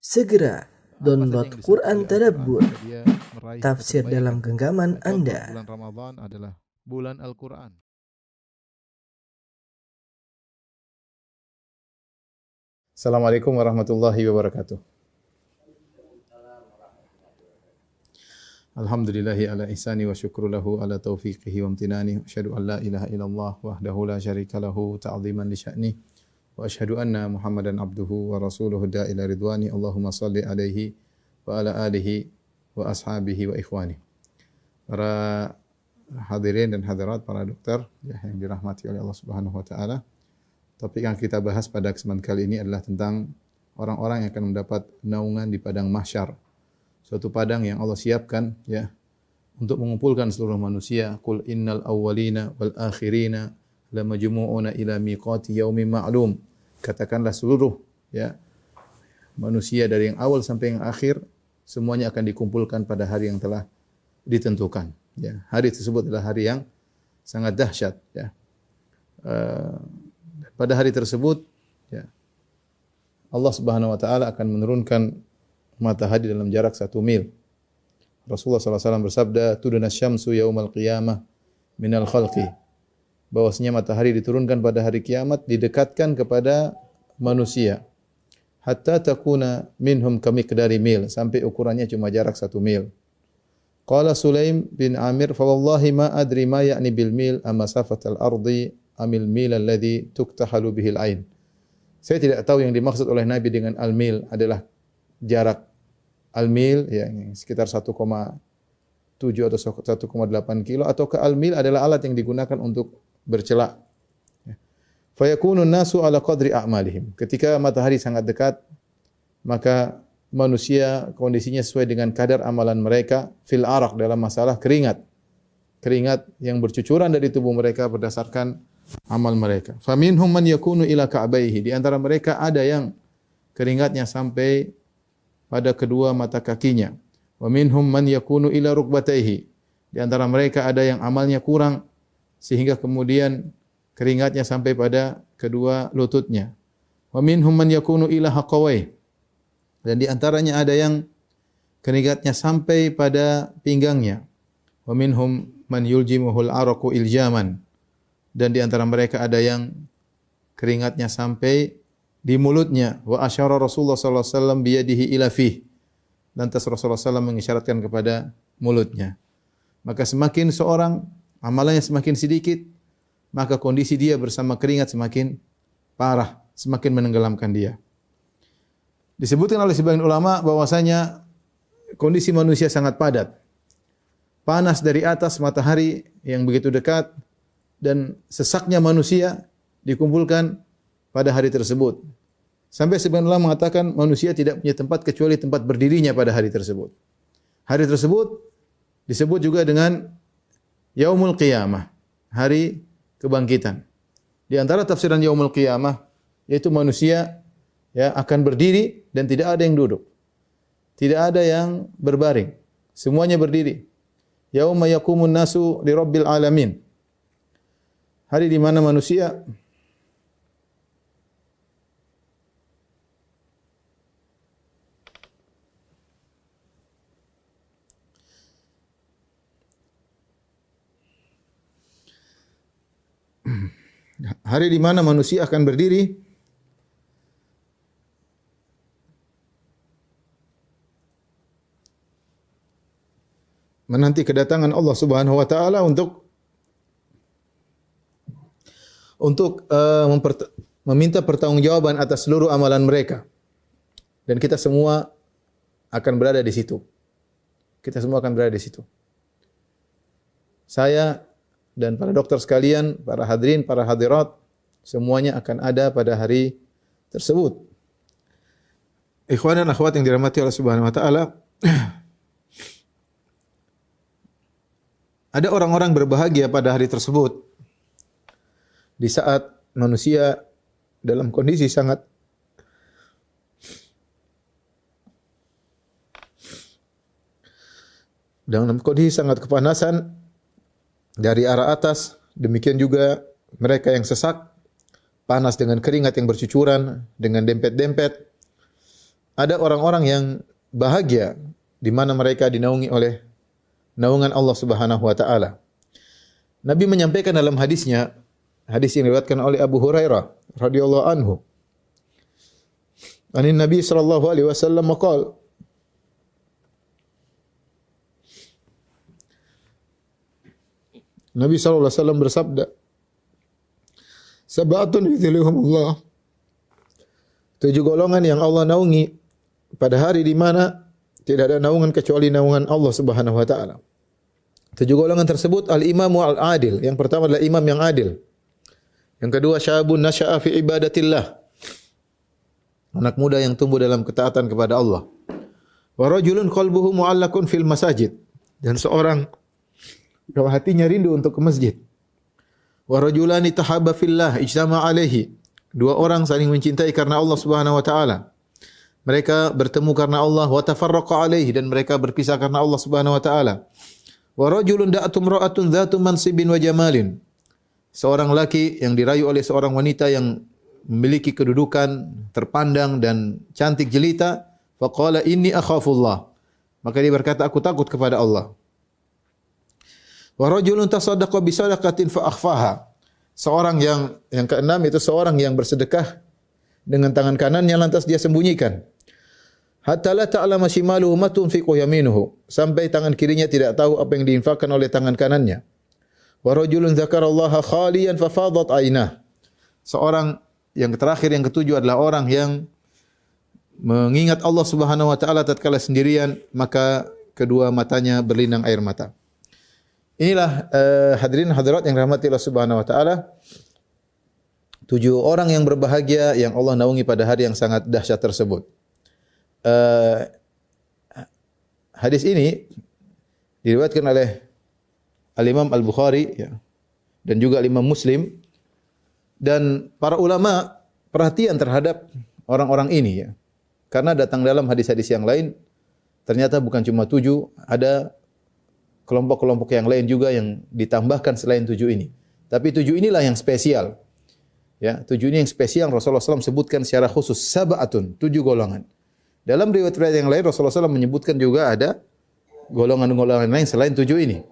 Segera download yang Quran disebut oleh Tadabbur, Al-Quran, dia meraih tafsir kebaikan. dalam genggaman Dan contoh Anda. bulan Ramadan adalah bulan Al-Quran. Assalamualaikum warahmatullahi wabarakatuh. Alhamdulillahi ala ihsani wa syukru lahu ala taufiqihi wa amtinani. Asyhadu an la ilaha illallah wahdahu la syarika lahu ta'ziman li sya'ni. Wa asyhadu anna Muhammadan abduhu wa rasuluhu da'ila ridwani. Allahumma salli alaihi wa ala alihi wa ashabihi wa ikhwani. Para hadirin dan hadirat, para dokter yang dirahmati oleh Allah Subhanahu wa taala. Topik yang kita bahas pada kesempatan kali ini adalah tentang orang-orang yang akan mendapat naungan di padang mahsyar. Suatu padang yang Allah siapkan ya untuk mengumpulkan seluruh manusia. Qul innal awwalina wal akhirina lamajmu'una ila miqati yaumin ma'lum. Katakanlah seluruh ya manusia dari yang awal sampai yang akhir semuanya akan dikumpulkan pada hari yang telah ditentukan. Ya, hari tersebut adalah hari yang sangat dahsyat ya. Pada hari tersebut ya, Allah Subhanahu wa taala akan menurunkan matahari dalam jarak 1 mil. Rasulullah SAW bersabda, "Tuduna syamsu yaumal qiyamah minal khalqi." Bahwasanya matahari diturunkan pada hari kiamat didekatkan kepada manusia. Hatta takuna minhum kamiqdari mil, sampai ukurannya cuma jarak 1 mil. Qala Sulaim bin Amir, "Fa wallahi ma adri ma ya'ni bil mil amma safatal ardi amil mil alladhi tuktahalu bihil ain." Saya tidak tahu yang dimaksud oleh Nabi dengan al-mil adalah jarak al-mil ya sekitar 1,7 atau 1,8 kilo atau ke al-mil adalah alat yang digunakan untuk bercela. Fa yakunu nasu ala qadri a'malihim. Ketika matahari sangat dekat, maka manusia kondisinya sesuai dengan kadar amalan mereka fil araq dalam masalah keringat. Keringat yang bercucuran dari tubuh mereka berdasarkan amal mereka. Faminhum man yakunu ila ka'baihi. Di antara mereka ada yang keringatnya sampai pada kedua mata kakinya. Wa minhum man yakunu ila rukbatayhi. Di antara mereka ada yang amalnya kurang sehingga kemudian keringatnya sampai pada kedua lututnya. Wa minhum man yakunu ila haqawayhi. Dan di antaranya ada yang keringatnya sampai pada pinggangnya. Wa minhum man yuljimuhul araqu iljaman. Dan di antara mereka ada yang keringatnya sampai di mulutnya. Wa asyara Rasulullah sallallahu alaihi wasallam biyadihi ila fih. Lantas Rasulullah SAW mengisyaratkan kepada mulutnya. Maka semakin seorang amalannya semakin sedikit, maka kondisi dia bersama keringat semakin parah, semakin menenggelamkan dia. Disebutkan oleh sebagian ulama bahwasanya kondisi manusia sangat padat. Panas dari atas matahari yang begitu dekat dan sesaknya manusia dikumpulkan pada hari tersebut. Sampai sebagian ulama mengatakan manusia tidak punya tempat kecuali tempat berdirinya pada hari tersebut. Hari tersebut disebut juga dengan Yaumul Qiyamah, hari kebangkitan. Di antara tafsiran Yaumul Qiyamah yaitu manusia ya akan berdiri dan tidak ada yang duduk. Tidak ada yang berbaring. Semuanya berdiri. Yauma yaqumun nasu li rabbil alamin. Hari di mana manusia akan berdiri menanti kedatangan Allah Subhanahu wa taala untuk meminta pertanggungjawaban atas seluruh amalan mereka. Dan kita semua akan berada di situ. Kita semua akan berada di situ. Saya dan para dokter sekalian, para hadirin, para hadirat, semuanya akan ada pada hari tersebut. Ikhwan dan akhwat yang dirahmati Allah Subhanahu wa taala, ada orang-orang berbahagia pada hari tersebut. Di saat manusia dalam kondisi sangat kepanasan dari arah atas, demikian juga mereka yang sesak, panas dengan keringat yang bercucuran, dengan dempet-dempet. ada orang-orang yang bahagia di mana mereka dinaungi oleh naungan Allah Subhanahu wa taala. Nabi menyampaikan dalam hadisnya, hadis yang diriwayatkan oleh Abu Hurairah radhiyallahu anhu. Anin Nabi sallallahu alaihi wasallam qala, Nabi sallallahu alaihi wasallam bersabda, "Sab'atun yudhilluhumullah." 7 golongan yang Allah naungi pada hari di mana tidak ada naungan kecuali naungan Allah Subhanahu wa taala. 7 golongan tersebut al-imamu al-adil. Yang pertama adalah imam yang adil. Yang kedua syabun nasya'a fi ibadatillah. Anak muda yang tumbuh dalam ketaatan kepada Allah. Wa rajulun qalbuhu mu'allaqun fil masajid. Dan seorang yang hatinya rindu untuk ke masjid. Wa rajulani tahabba fillah ijtama alaihi. 2 orang saling mencintai karena Allah Subhanahu wa taala. Mereka bertemu karena Allah wa tafarraqa alaihi, dan mereka berpisah karena Allah Subhanahu wa taala. Wa rajulun da'atum ra'atun dzatu mansibin wa jamalin. Seorang laki yang dirayu oleh seorang wanita yang memiliki kedudukan terpandang dan cantik jelita, faqala inni akhafullah. Maka dia berkata, aku takut kepada Allah. Wa rajulun tasaddaqa bi sadaqatin fa akhfaha. Seorang yang keenam itu seorang yang bersedekah dengan tangan kanannya lantas dia sembunyikan. Hatta la ta'lama shimaluhu ma tunfiqu yaminuhu, sampai tangan kirinya tidak tahu apa yang diinfakkan oleh tangan kanannya. Wa rajulun dzakarallaha khaliyan fa fadat aynah. Seorang yang terakhir, yang ketujuh adalah orang yang mengingat Allah Subhanahu wa taala tatkala sendirian, maka kedua matanya berlinang air mata. Inilah hadirin hadirat yang dirahmati Allah Subhanahu wa taala. 7 orang yang berbahagia yang Allah naungi pada hari yang sangat dahsyat tersebut. Hadis ini diriwayatkan oleh Al-Imam Al-Bukhari ya, dan juga Imam Muslim, dan para ulama perhatian terhadap orang-orang ini ya. Karena datang dalam hadis-hadis yang lain ternyata bukan cuma 7, ada kelompok-kelompok yang lain juga yang ditambahkan selain 7 ini. Tapi 7 inilah yang spesial. Ya, 7 ini yang spesial Rasulullah SAW sebutkan secara khusus, sab'atun, 7 golongan. Dalam riwayat-riwayat yang lain Rasulullah SAW menyebutkan juga ada golongan-golongan lain selain 7 ini.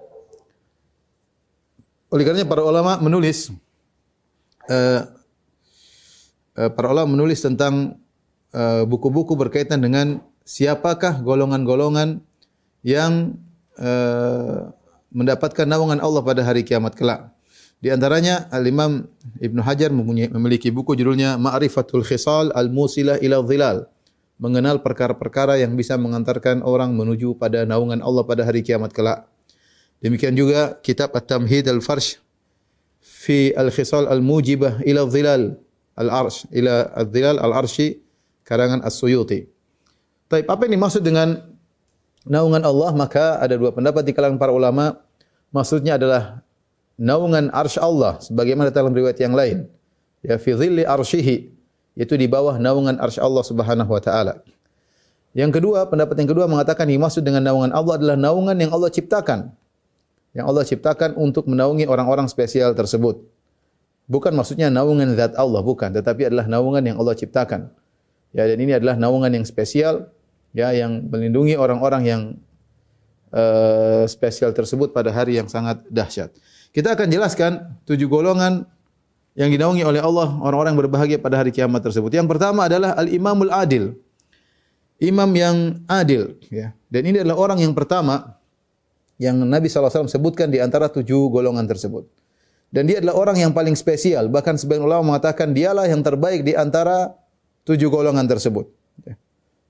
Oleh karenanya para ulama menulis tentang buku-buku berkaitan dengan siapakah golongan-golongan yang mendapatkan naungan Allah pada hari kiamat kelak. Di antaranya Al-Imam Ibnu Hajar memiliki buku judulnya Ma'rifatul Khisal Al-Musilah ila Dhilal, mengenal perkara-perkara yang bisa mengantarkan orang menuju pada naungan Allah pada hari kiamat kelak. Demikian juga kitab At-Tamhid Al-Farsh fi Al-Khisal Al-Mujibah ila Dhilal Al-Arsh ila Al-Dhilal Al-Arshi karangan As-Suyuti. Baik, apa yang dimaksud dengan naungan Allah? Maka ada 2 pendapat di kalangan para ulama. Maksudnya adalah naungan arsy Allah sebagaimana dalam riwayat yang lain. Ya, fi dhilli arsyihi, yaitu di bawah naungan arsy Allah Subhanahu wa taala. Yang kedua, pendapat yang kedua mengatakan dimaksud dengan naungan Allah adalah naungan yang Allah ciptakan. Yang Allah ciptakan untuk menaungi orang-orang spesial tersebut. Bukan maksudnya naungan zat Allah, bukan, tetapi adalah naungan yang Allah ciptakan. Ya, dan ini adalah naungan yang spesial ya, yang melindungi orang-orang yang spesial tersebut pada hari yang sangat dahsyat. Kita akan jelaskan 7 golongan yang dinaungi oleh Allah, orang-orang yang berbahagia pada hari kiamat tersebut. Yang pertama adalah al-imamul adil. Imam yang adil ya. Dan ini adalah orang yang pertama yang Nabi SAW sebutkan di antara 7 golongan tersebut. Dan dia adalah orang yang paling spesial. Bahkan sebagian ulama mengatakan dialah yang terbaik di antara 7 golongan tersebut.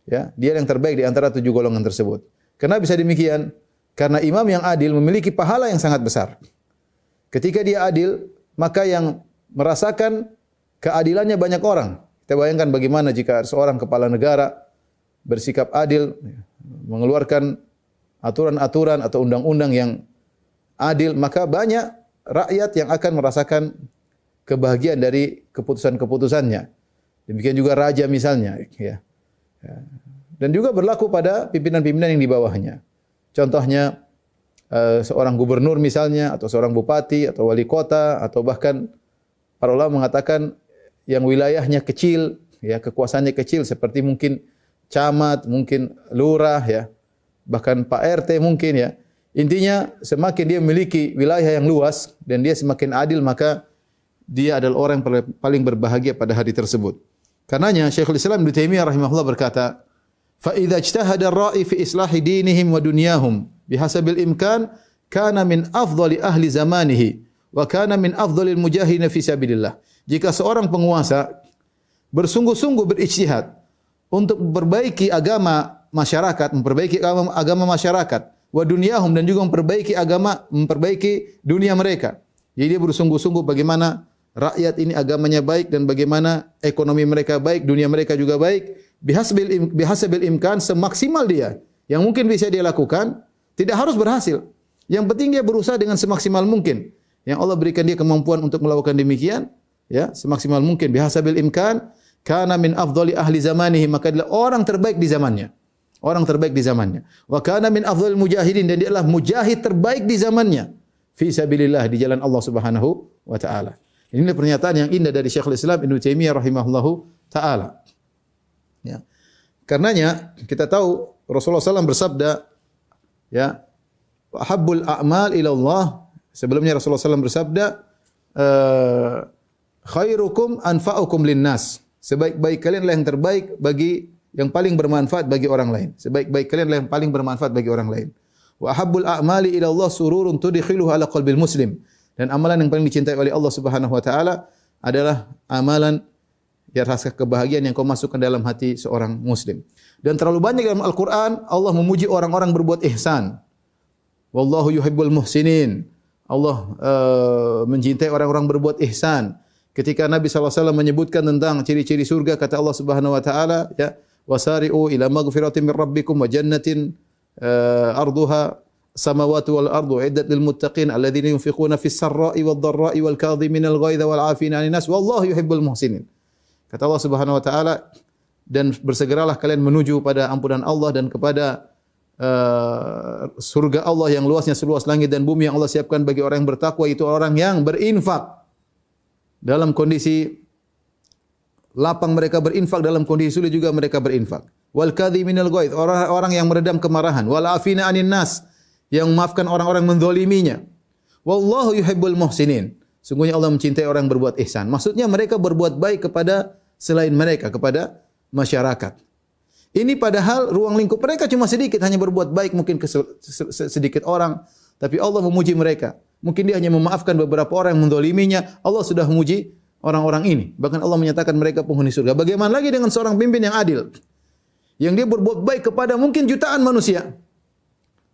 Ya, dia yang terbaik di antara 7 golongan tersebut. Kenapa bisa demikian? Karena imam yang adil memiliki pahala yang sangat besar. Ketika dia adil, maka yang merasakan keadilannya banyak orang. Kita bayangkan bagaimana jika seorang kepala negara bersikap adil, mengeluarkan aturan-aturan atau undang-undang yang adil, maka banyak rakyat yang akan merasakan kebahagiaan dari keputusan-keputusannya. Demikian juga raja misalnya. Ya. Dan juga berlaku pada pimpinan-pimpinan yang di bawahnya. Contohnya, seorang gubernur misalnya, atau seorang bupati, atau wali kota, atau bahkan para ulama mengatakan yang wilayahnya kecil, ya, kekuasaannya kecil, seperti mungkin camat, mungkin lurah ya, bahkan Pak RT mungkin ya. Intinya semakin dia memiliki wilayah yang luas dan dia semakin adil, maka dia adalah orang yang paling berbahagia pada hari tersebut. Karenanya Syekhul Islam Ibnu Taimiyah rahimahullah berkata, "Fa idza ijtahada ar-ra'i fi islahi dinihim wa dunyahum bihasabil imkan kana min afdali ahli zamanihi wa kana min afdalil mujahidin fi sabilillah." Jika seorang penguasa bersungguh-sungguh berijtihad untuk memperbaiki agama masyarakat, memperbaiki agama masyarakat, wa dunyahum, dan juga memperbaiki dunia mereka. Jadi dia bersungguh-sungguh bagaimana rakyat ini agamanya baik dan bagaimana ekonomi mereka baik, dunia mereka juga baik. Bihasabil imkan, semaksimal dia yang mungkin bisa dia lakukan, tidak harus berhasil. Yang penting dia berusaha dengan semaksimal mungkin. Yang Allah berikan dia kemampuan untuk melakukan demikian, ya, semaksimal mungkin. Bihasabil imkan kana min afdali ahli zamanihi, maka adalah orang terbaik di zamannya. Orang terbaik di zamannya. Wa kana min afdhalil mujahidin, dan dia adalah mujahid terbaik di zamannya. Fi sabilillah, di jalan Allah Subhanahu wa taala. Inilah pernyataan yang indah dari Syekhul Islam Ibnu Taimiyah rahimahullahu taala. Ya. Karenanya kita tahu Rasulullah SAW bersabda, ya, habbul a'mal ila Allah. Sebelumnya Rasulullah SAW bersabda, khairukum anfa'ukum linnas. Sebaik-baik kalian adalah yang terbaik bagi yang paling bermanfaat bagi orang lain. Sebaik-baik kalian adalah yang paling bermanfaat bagi orang lain. Wa habbul a'mali ila Allah sururun tudkhiluhu ala qalbil muslim. Dan amalan yang paling dicintai oleh Allah Subhanahu wa taala adalah amalan yang rasa kebahagiaan yang kau masukkan dalam hati seorang muslim. Dan terlalu banyak dalam Al-Qur'an Allah memuji orang-orang berbuat ihsan. Wallahu yuhibbul muhsinin. Allah mencintai orang-orang berbuat ihsan. Ketika Nabi SAW menyebutkan tentang ciri-ciri surga, kata Allah Subhanahu wa taala, ya, wasari'u ila maghfiratin min rabbikum wa jannatin arduha samawati wal ardu iddat lil muttaqin alladzina yunfiquna fis sarra'i wad dharra'i wal kadhiminal ghaidha wal 'afina 'anil nas wallahu yuhibbul muhsinin. Kata Allah Subhanahu wa taala, dan bersegeralah kalian menuju pada ampunan Allah dan kepada surga Allah yang luasnya seluas langit dan bumi, yang Allah siapkan bagi orang yang bertakwa, itu orang yang berinfak dalam kondisi lapang, mereka berinfak, dalam kondisi sulit juga mereka berinfak. Wal kadhiminal ghaidh, orang-orang yang meredam kemarahan. Wal 'afina 'anil nas, yang memaafkan orang-orang menzaliminya. Wallahu yuhibbul muhsinin, sungguhnya Allah mencintai orang yang berbuat ihsan. Maksudnya mereka berbuat baik kepada selain mereka, kepada masyarakat. Ini padahal ruang lingkup mereka cuma sedikit, hanya berbuat baik mungkin ke sedikit orang, tapi Allah memuji mereka. Mungkin dia hanya memaafkan beberapa orang yang menzaliminya, Allah sudah memuji orang-orang ini. Bahkan Allah menyatakan mereka penghuni surga. Bagaimana lagi dengan seorang pemimpin yang adil, yang dia berbuat baik kepada mungkin jutaan manusia,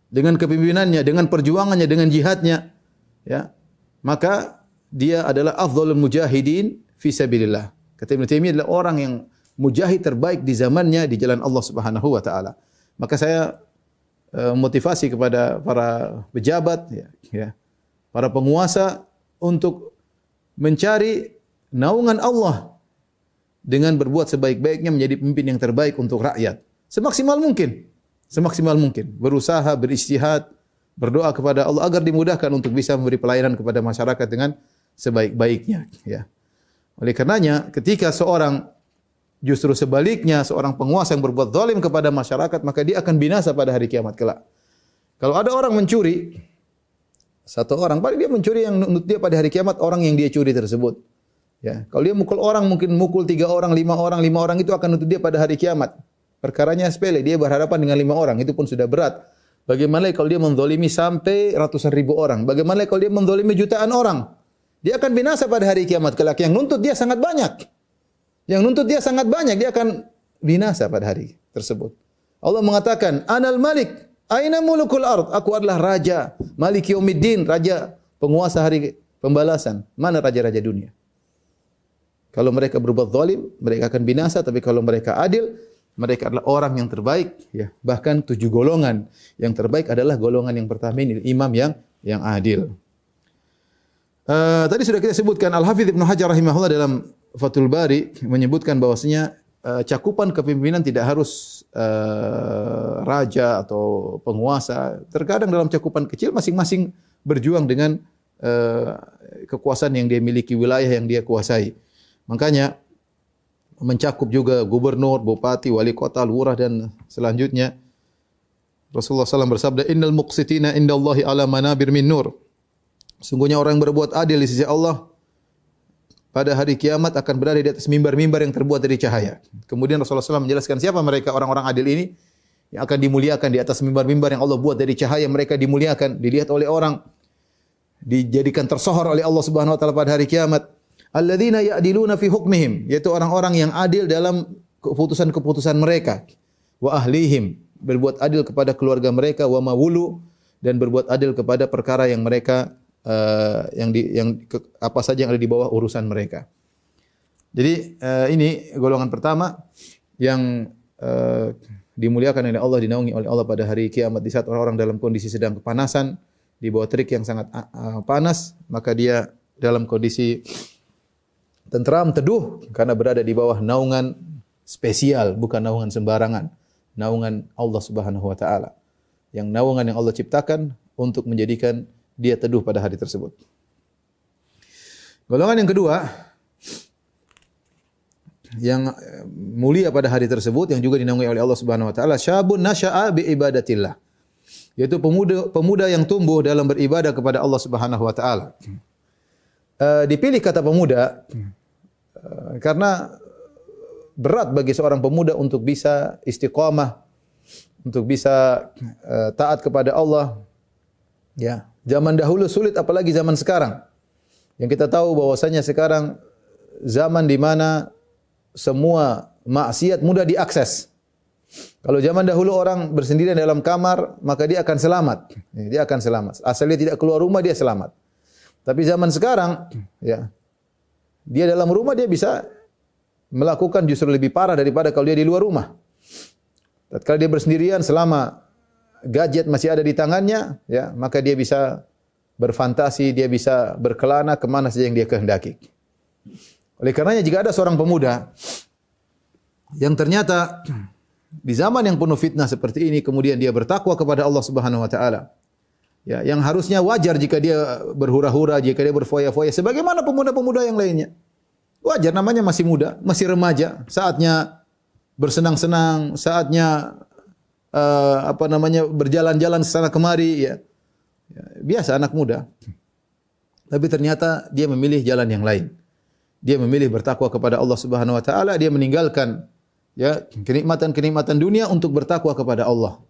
dengan kepemimpinannya, dengan perjuangannya, dengan jihadnya, ya, maka dia adalah afdhalul mujahidin fi sabilillah. Kata Ibnu Taimiyah, adalah orang yang mujahid terbaik di zamannya di jalan Allah Subhanahu wa taala. Maka saya motivasi kepada para pejabat, ya, para penguasa untuk mencari naungan Allah dengan berbuat sebaik-baiknya, menjadi pemimpin yang terbaik untuk rakyat. Semaksimal mungkin. Semaksimal mungkin. Berusaha, berijtihad, berdoa kepada Allah agar dimudahkan untuk bisa memberi pelayanan kepada masyarakat dengan sebaik-baiknya, ya. Oleh karenanya, ketika seorang justru sebaliknya, seorang penguasa yang berbuat zalim kepada masyarakat, maka dia akan binasa pada hari kiamat kelak. Kalau ada orang mencuri, satu orang, paling dia mencuri yang menurut dia pada hari kiamat orang yang dia curi tersebut. Ya, kalau dia mukul orang, mungkin mukul 3 orang, 5 orang itu akan nuntut dia pada hari kiamat. Perkaranya sepele, dia berhadapan dengan 5 orang, itu pun sudah berat. Bagaimana kalau dia menzalimi sampai ratusan ribu orang? Bagaimana kalau dia menzalimi jutaan orang? Dia akan binasa pada hari kiamat kelak. Yang nuntut dia sangat banyak. Yang nuntut dia sangat banyak, dia akan binasa pada hari tersebut. Allah mengatakan, Anal Malik, aina mulukul ard? Aku adalah raja, Malik Yaumiddin, raja penguasa hari pembalasan. Mana raja-raja dunia? Kalau mereka berbuat zalim, mereka akan binasa, tapi kalau mereka adil, mereka adalah orang yang terbaik, ya. Bahkan 7 golongan. Yang terbaik adalah golongan yang pertama ini, imam yang adil. Tadi sudah kita sebutkan, Al-Hafidz Ibnu Hajar rahimahullah dalam Fathul Bari menyebutkan bahwasanya cakupan kepemimpinan tidak harus raja atau penguasa. Terkadang dalam cakupan kecil masing-masing berjuang dengan kekuasaan yang dia miliki, wilayah yang dia kuasai. Makanya mencakup juga gubernur, bupati, wali kota, lurah dan selanjutnya. Rasulullah SAW bersabda, "Innal muqsitina indallahi ala manabir min nur." Sungguhnya orang yang berbuat adil di sisi Allah pada hari kiamat akan berada di atas mimbar-mimbar yang terbuat dari cahaya. Kemudian Rasulullah SAW menjelaskan siapa mereka orang-orang adil ini yang akan dimuliakan di atas mimbar-mimbar yang Allah buat dari cahaya. Mereka dimuliakan, dilihat oleh orang, dijadikan tersohor oleh Allah Subhanahu wa taala pada hari kiamat. Alladzina ya'diluna fi hukmihim, yaitu orang-orang yang adil dalam keputusan-keputusan mereka. Wa ahlihim, berbuat adil kepada keluarga mereka, wa mawulu, dan berbuat adil kepada perkara yang mereka apa saja yang ada di bawah urusan mereka. Jadi ini golongan pertama yang dimuliakan oleh Allah, dinaungi oleh Allah pada hari kiamat. Di saat orang-orang dalam kondisi sedang kepanasan, di bawah terik yang sangat panas, maka dia dalam kondisi tentram, teduh, karena berada di bawah naungan spesial, bukan naungan sembarangan. Naungan Allah Subhanahu wa taala. Yang naungan yang Allah ciptakan untuk menjadikan dia teduh pada hari tersebut. Golongan yang kedua yang mulia pada hari tersebut, yang juga dinaungi oleh Allah Subhanahu wa taala, syabun nasya'a bi ibadatillah. Yaitu pemuda yang tumbuh dalam beribadah kepada Allah Subhanahu wa taala. Dipilih kata pemuda karena berat bagi seorang pemuda untuk bisa istiqamah, untuk bisa taat kepada Allah. Ya, zaman dahulu sulit, apalagi zaman sekarang. Yang kita tahu bahwasanya sekarang zaman di mana semua maksiat mudah diakses. Kalau zaman dahulu orang bersendirian dalam kamar, maka dia akan selamat. Dia akan selamat. Asal dia tidak keluar rumah, dia selamat. Tapi zaman sekarang, ya, dia dalam rumah dia bisa melakukan justru lebih parah daripada kalau dia di luar rumah. Tatkala dia bersendirian, selama gadget masih ada di tangannya, ya, maka dia bisa berfantasi, dia bisa berkelana kemana saja yang dia kehendaki. Oleh karenanya jika ada seorang pemuda yang ternyata di zaman yang penuh fitnah seperti ini, kemudian dia bertakwa kepada Allah Subhanahu wa taala, ya, yang harusnya wajar jika dia berhura-hura, jika dia berfoya-foya sebagaimana pemuda-pemuda yang lainnya. Wajar, namanya masih muda, masih remaja, saatnya bersenang-senang, saatnya berjalan-jalan sana kemari, ya. Biasa anak muda. Tapi ternyata dia memilih jalan yang lain. Dia memilih bertakwa kepada Allah Subhanahu wa taala, dia meninggalkan, ya, kenikmatan-kenikmatan dunia untuk bertakwa kepada Allah.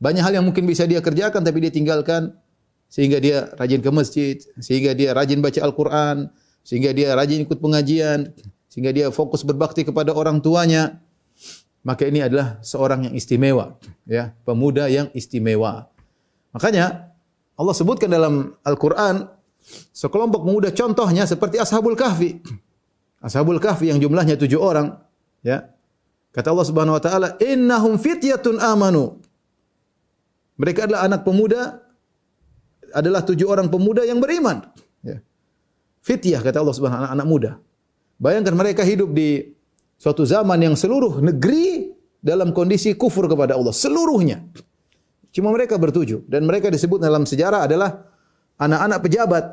Banyak hal yang mungkin bisa dia kerjakan tapi dia tinggalkan, sehingga dia rajin ke masjid, sehingga dia rajin baca Al-Qur'an, sehingga dia rajin ikut pengajian, sehingga dia fokus berbakti kepada orang tuanya. Maka ini adalah seorang yang istimewa, ya, pemuda yang istimewa. Makanya Allah sebutkan dalam Al-Qur'an sekelompok pemuda contohnya seperti Ashabul Kahfi. Ashabul Kahfi yang jumlahnya 7 orang, ya. Kata Allah Subhanahu wa taala, "Innahum fityatun amanu." Mereka adalah anak pemuda, adalah 7 orang pemuda yang beriman, ya. Fityah kata Allah Subhanahu wa taala, anak muda. Bayangkan mereka hidup di suatu zaman yang seluruh negeri dalam kondisi kufur kepada Allah, seluruhnya. Cuma mereka bertujuh, dan mereka disebut dalam sejarah adalah anak-anak pejabat.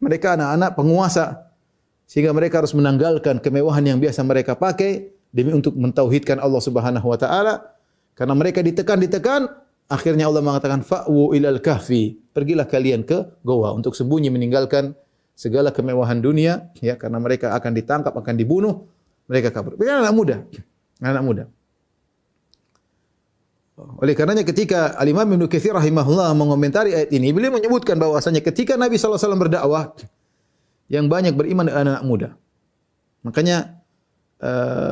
Mereka anak-anak penguasa, sehingga mereka harus menanggalkan kemewahan yang biasa mereka pakai demi untuk mentauhidkan Allah Subhanahu wa taala. Karena mereka ditekan, akhirnya Allah mengatakan fa'wu ilal kahfi, pergilah kalian ke goa untuk sembunyi, meninggalkan segala kemewahan dunia, ya, karena mereka akan ditangkap, akan dibunuh, mereka kabur. Mereka anak muda, anak muda. Oleh karenanya ketika Al-Imam Ibnu Katsir rahimahullah mengomentari ayat ini, beliau menyebutkan bahwasanya ketika Nabi sallallahu alaihi wasallam berdakwah, yang banyak beriman adalah anak muda. Makanya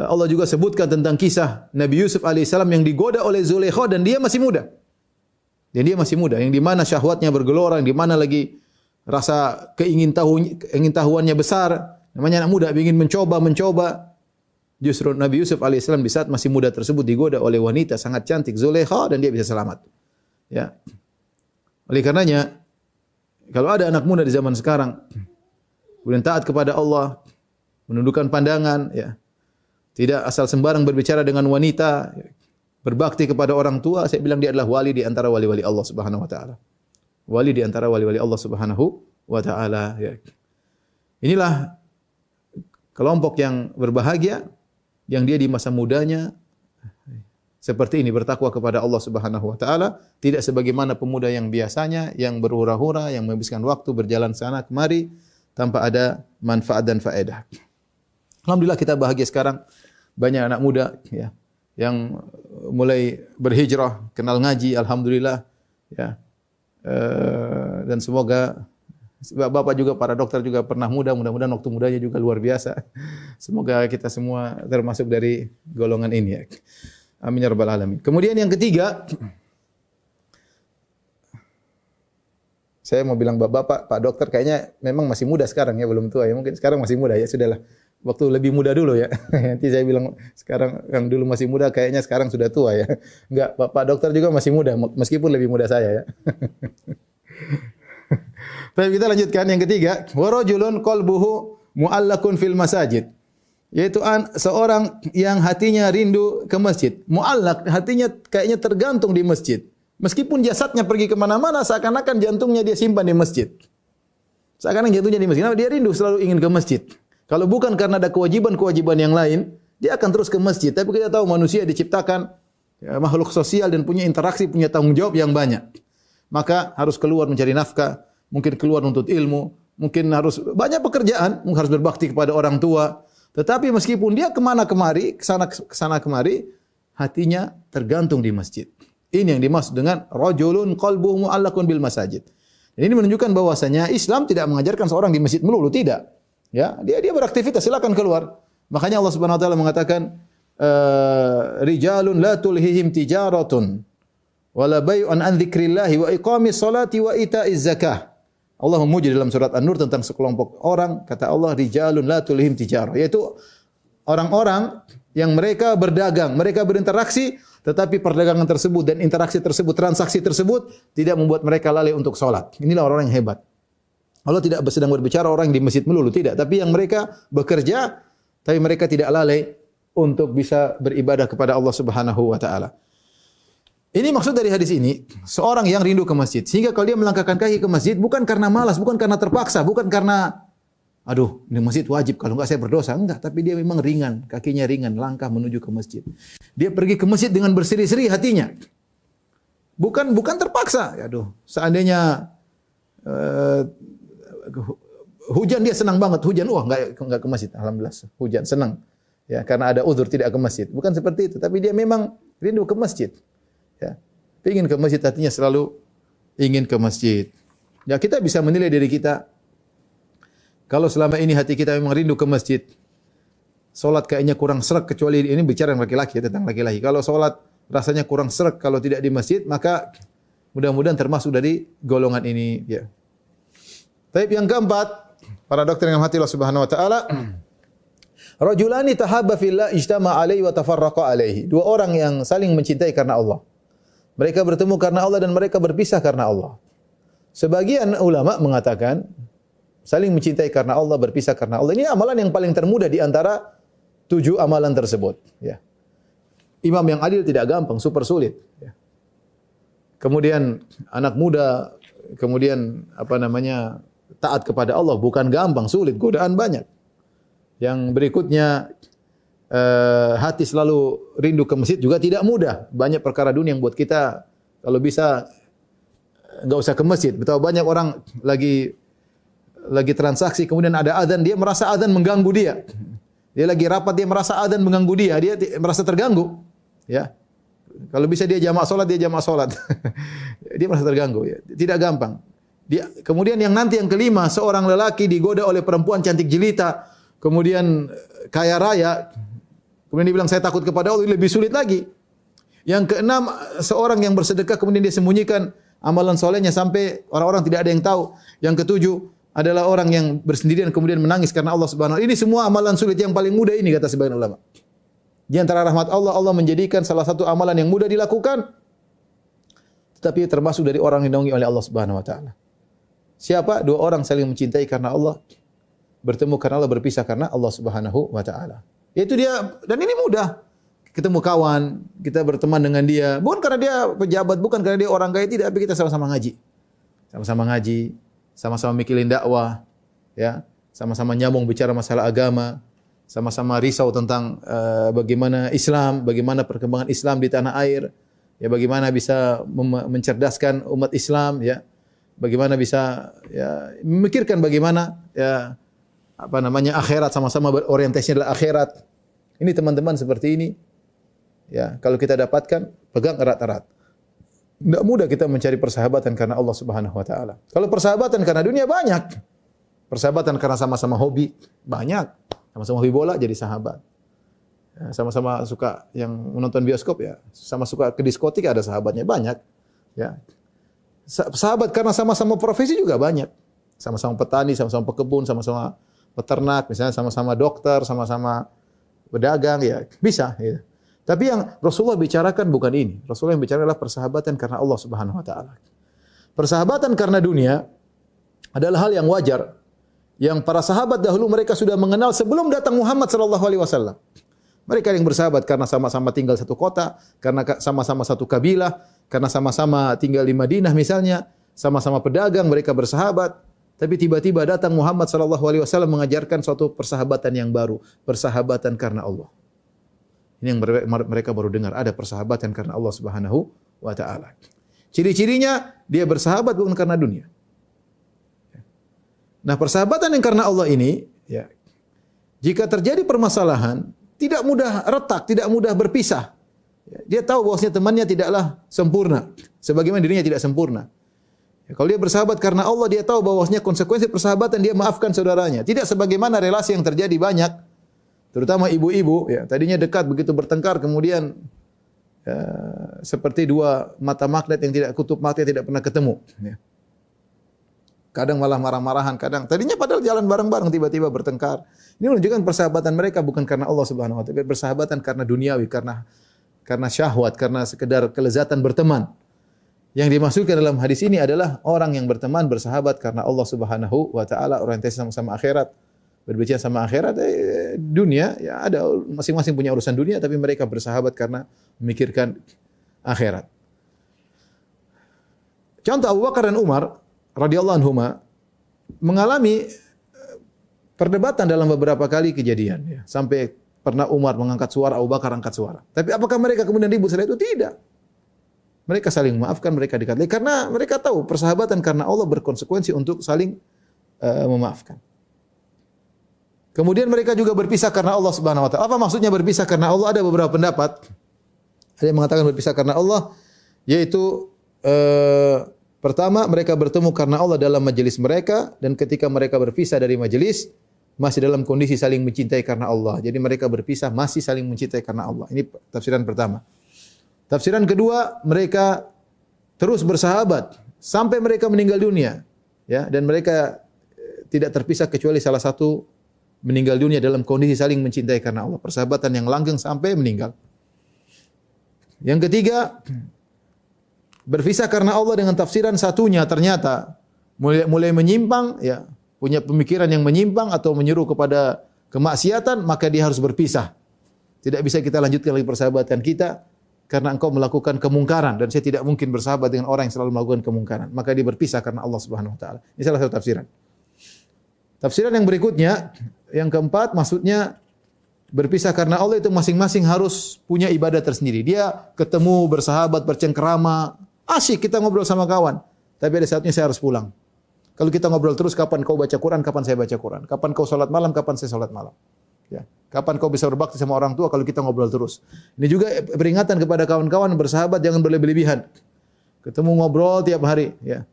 Allah juga sebutkan tentang kisah Nabi Yusuf alaihissalam yang digoda oleh Zulaikha dan dia masih muda. Dan dia masih muda, yang di mana syahwatnya bergelora, yang di mana lagi rasa keingintahuannya besar, namanya anak muda, ingin mencoba. Justru Nabi Yusuf alaihissalam di saat masih muda tersebut digoda oleh wanita sangat cantik Zulaikha dan dia bisa selamat. Ya. Oleh karenanya kalau ada anak muda di zaman sekarang kemudian taat kepada Allah, menundukkan pandangan, ya, tidak asal sembarang berbicara dengan wanita, berbakti kepada orang tua, saya bilang dia adalah wali di antara wali-wali Allah Subhanahu wa taala. Wali di antara wali-wali Allah Subhanahu wa taala, ya. Inilah kelompok yang berbahagia yang dia di masa mudanya seperti ini, bertakwa kepada Allah Subhanahu wa taala, tidak sebagaimana pemuda yang biasanya yang berhura-hura, yang menghabiskan waktu berjalan sana kemari tanpa ada manfaat dan faedah. Alhamdulillah kita bahagia sekarang, banyak anak muda ya yang mulai berhijrah, kenal ngaji, alhamdulillah ya. Dan semoga Bapak juga, para dokter juga pernah muda, mudah-mudahan waktu mudanya juga luar biasa. Semoga kita semua termasuk dari golongan ini ya. Amin ya rabbal alamin. Kemudian yang ketiga, saya mau bilang Bapak, Pak Dokter kayaknya memang masih muda sekarang ya, belum tua ya. Mungkin sekarang masih muda ya, sudahlah. Waktu lebih muda dulu ya. Nanti saya bilang sekarang yang dulu masih muda kayaknya sekarang sudah tua ya. Enggak, Pak Dokter juga masih muda meskipun lebih muda saya ya. Baik, kita lanjutkan yang ketiga, wa rajulun qalbuhu mu'allaqun fil masajid. Yaitu seorang yang hatinya rindu ke masjid. Mu'allaq, hatinya kayaknya tergantung di masjid. Meskipun jasadnya pergi kemana-mana, seakan-akan jantungnya dia simpan di masjid. Seakan-akan jantungnya di masjid. Nah, dia rindu selalu ingin ke masjid. Kalau bukan karena ada kewajiban-kewajiban yang lain, dia akan terus ke masjid. Tapi kita tahu manusia diciptakan ya, makhluk sosial dan punya interaksi, punya tanggung jawab yang banyak. Maka harus keluar mencari nafkah, mungkin keluar untuk ilmu, mungkin harus banyak pekerjaan, mungkin harus berbakti kepada orang tua. Tetapi meskipun dia kemana kemari, kesana kemari, hatinya tergantung di masjid. Ini yang dimaksud dengan rajulun qalbuhu mu'allaqun bil masajid. Dan ini menunjukkan bahwasanya Islam tidak mengajarkan seorang di masjid melulu, tidak. Ya, dia beraktivitas, silakan keluar. Makanya Allah Subhanahu wa taala mengatakan rijalun la tulhihim tijaratun wala bai'un an dzikrillah wa iqamis salati wa ita'iz zakah. Allah memuji dalam surat An-Nur tentang sekelompok orang, kata Allah, rijalun la tulhim tijarah, yaitu orang-orang yang mereka berdagang, mereka berinteraksi, tetapi perdagangan tersebut dan interaksi tersebut, transaksi tersebut tidak membuat mereka lalai untuk salat. Inilah orang yang hebat. Allah tidak sedang berbicara orang di masjid melulu, tidak, tapi yang mereka bekerja tapi mereka tidak lalai untuk bisa beribadah kepada Allah Subhanahu wa taala. Ini maksud dari hadis ini, seorang yang rindu ke masjid. Sehingga kalau dia melangkahkan kaki ke masjid, bukan karena malas, bukan karena terpaksa, bukan karena, aduh, ini masjid wajib, kalau enggak saya berdosa. Enggak, tapi dia memang ringan, kakinya ringan, langkah menuju ke masjid. Dia pergi ke masjid dengan berseri-seri hatinya. Bukan terpaksa. Aduh, seandainya hujan dia senang banget, hujan, wah enggak ke masjid. Alhamdulillah, hujan, senang. Ya, karena ada uzur tidak ke masjid. Bukan seperti itu, tapi dia memang rindu ke masjid. Ya, ingin ke masjid, hatinya selalu ingin ke masjid. Ya, kita bisa menilai diri kita. Kalau selama ini hati kita memang rindu ke masjid, solat kayaknya kurang sreg, kecuali ini bicara yang laki-laki, ya, tentang laki-laki. Kalau solat rasanya kurang sreg kalau tidak di masjid, maka mudah-mudahan termasuk dari golongan ini. Ya. Tapi yang keempat, para dokter yang hati Allah Subhanahu Wa Taala, rajulani tahabba fillah ijtama alaihi wa tafarraqa alaihi. Dua orang yang saling mencintai karena Allah. Mereka bertemu karena Allah dan mereka berpisah karena Allah. Sebagian ulama mengatakan saling mencintai karena Allah, berpisah karena Allah. Ini amalan yang paling termudah di antara 7 amalan tersebut. Ya. Imam yang adil tidak gampang, super sulit. Ya. Kemudian anak muda, kemudian taat kepada Allah bukan gampang, sulit, godaan banyak. Yang berikutnya hati selalu rindu ke masjid juga tidak mudah. Banyak perkara dunia yang buat kita kalau bisa enggak usah ke masjid. Betapa banyak orang lagi transaksi kemudian ada azan, dia merasa azan mengganggu dia. Dia lagi rapat, dia merasa azan mengganggu dia merasa terganggu. Ya. Kalau bisa dia jamak salat, dia jamak salat. Dia merasa terganggu ya. Tidak gampang. Kemudian yang kelima, seorang lelaki digoda oleh perempuan cantik jelita, kemudian kaya raya. Kemudian dia bilang saya takut kepada Allah, lebih sulit lagi. Yang keenam, seorang yang bersedekah kemudian dia sembunyikan amalan solehnya sampai orang-orang tidak ada yang tahu. Yang ketujuh adalah orang yang bersendirian kemudian menangis karena Allah Subhanahu wa taala. Ini semua amalan sulit yang paling mudah ini kata sebagian ulama. Di antara rahmat Allah, Allah menjadikan salah satu amalan yang mudah dilakukan tetapi termasuk dari orang yang dinaungi oleh Allah Subhanahu wa taala. Siapa? 2 orang saling mencintai karena Allah, bertemu karena Allah, berpisah karena Allah Subhanahu wa taala. Yaitu dia, dan ini mudah. Ketemu kawan, kita berteman dengan dia, bukan karena dia pejabat, bukan karena dia orang kaya, tidak, tapi kita sama-sama ngaji. Sama-sama ngaji, sama-sama mikirin dakwah, ya, sama-sama nyambung bicara masalah agama, sama-sama risau tentang bagaimana Islam, bagaimana perkembangan Islam di tanah air, ya bagaimana bisa mencerdaskan umat Islam, ya bagaimana bisa ya memikirkan bagaimana ya apa namanya akhirat, sama-sama berorientasinya adalah akhirat. Ini teman-teman seperti ini, ya kalau kita dapatkan pegang erat-erat. Tidak mudah kita mencari persahabatan karena Allah Subhanahu wa taala. Kalau persahabatan karena dunia banyak. Persahabatan karena sama-sama hobi banyak. Sama-sama hobi bola jadi sahabat. Ya, sama-sama suka yang menonton bioskop ya, sama suka ke diskotik ada sahabatnya banyak. Ya. Sahabat karena sama-sama profesi juga banyak. Sama-sama petani, sama-sama pekebun, sama-sama peternak, misalnya sama-sama dokter, sama-sama pedagang ya, bisa ya. Tapi yang Rasulullah bicarakan bukan ini. Rasulullah yang bicara adalah persahabatan karena Allah Subhanahu wa taala. Persahabatan karena dunia adalah hal yang wajar. Yang para sahabat dahulu mereka sudah mengenal sebelum datang Muhammad sallallahu alaihi wasallam. Mereka yang bersahabat karena sama-sama tinggal satu kota, karena sama-sama satu kabilah, karena sama-sama tinggal di Madinah misalnya, sama-sama pedagang mereka bersahabat. Tapi tiba-tiba datang Muhammad sallallahu alaihi wasallam mengajarkan suatu persahabatan yang baru, persahabatan karena Allah. Ini yang mereka baru dengar, ada persahabatan karena Allah Subhanahu wa taala. Ciri-cirinya dia bersahabat bukan karena dunia. Nah, persahabatan yang karena Allah ini, ya, jika terjadi permasalahan, tidak mudah retak, tidak mudah berpisah. Dia tahu bahwasanya temannya tidaklah sempurna, sebagaimana dirinya tidak sempurna. Ya, kalau dia bersahabat karena Allah, dia tahu bahwasanya konsekuensi persahabatan dia maafkan saudaranya. Tidak sebagaimana relasi yang terjadi banyak, terutama ibu-ibu, ya, tadinya dekat begitu bertengkar, kemudian ya, seperti dua mata magnet yang tidak kutub magnet tidak pernah ketemu. Ya. Kadang malah marah-marahan, kadang tadinya padahal jalan bareng-bareng tiba-tiba bertengkar. Ini menunjukkan persahabatan mereka bukan karena Allah Subhanahu wa taala, persahabatan karena duniawi, karena syahwat, karena sekedar kelezatan berteman. Yang dimaksudkan dalam hadis ini adalah orang yang berteman bersahabat karena Allah Subhanahu wa taala, orientasi sama-sama akhirat. Berbicara sama akhirat, dunia ya ada masing-masing punya urusan dunia tapi mereka bersahabat karena memikirkan akhirat. Contoh Abu Bakar dan Umar radhiyallahu anhuma mengalami perdebatan dalam beberapa kali kejadian ya. Sampai pernah Umar mengangkat suara, Abu Bakar angkat suara. Tapi apakah mereka kemudian ribut setelah itu? Tidak. Mereka saling memaafkan, mereka dekat lagi karena mereka tahu persahabatan karena Allah berkonsekuensi untuk saling memaafkan. Kemudian mereka juga berpisah karena Allah Subhanahu wa taala. Apa maksudnya berpisah karena Allah? Ada beberapa pendapat. Ada yang mengatakan berpisah karena Allah yaitu pertama, mereka bertemu karena Allah dalam majelis mereka, dan ketika mereka berpisah dari majelis, masih dalam kondisi saling mencintai karena Allah. Jadi mereka berpisah masih saling mencintai karena Allah. Ini tafsiran pertama. Tafsiran kedua, mereka terus bersahabat sampai mereka meninggal dunia, ya, dan mereka tidak terpisah kecuali salah satu meninggal dunia dalam kondisi saling mencintai karena Allah. Persahabatan yang langgeng sampai meninggal. Yang ketiga, berpisah karena Allah dengan tafsiran satunya ternyata mulai menyimpang, ya, punya pemikiran yang menyimpang atau menyuruh kepada kemaksiatan, maka dia harus berpisah. Tidak bisa kita lanjutkan lagi persahabatan kita karena engkau melakukan kemungkaran dan saya tidak mungkin bersahabat dengan orang yang selalu melakukan kemungkaran. Maka dia berpisah karena Allah Subhanahu wa taala. Ini salah satu tafsiran. Tafsiran yang berikutnya, yang keempat, maksudnya berpisah karena Allah itu masing-masing harus punya ibadah tersendiri. Dia ketemu, bersahabat, bercengkerama, asik kita ngobrol sama kawan. Tapi ada saatnya saya harus pulang. Kalau kita ngobrol terus, kapan kau baca Quran, kapan saya baca Quran. Kapan kau salat malam, kapan saya salat malam. Ya. Kapan kau bisa berbakti sama orang tua kalau kita ngobrol terus. Ini juga peringatan kepada kawan-kawan bersahabat, jangan berlebihan. Ketemu ngobrol tiap hari. Ya.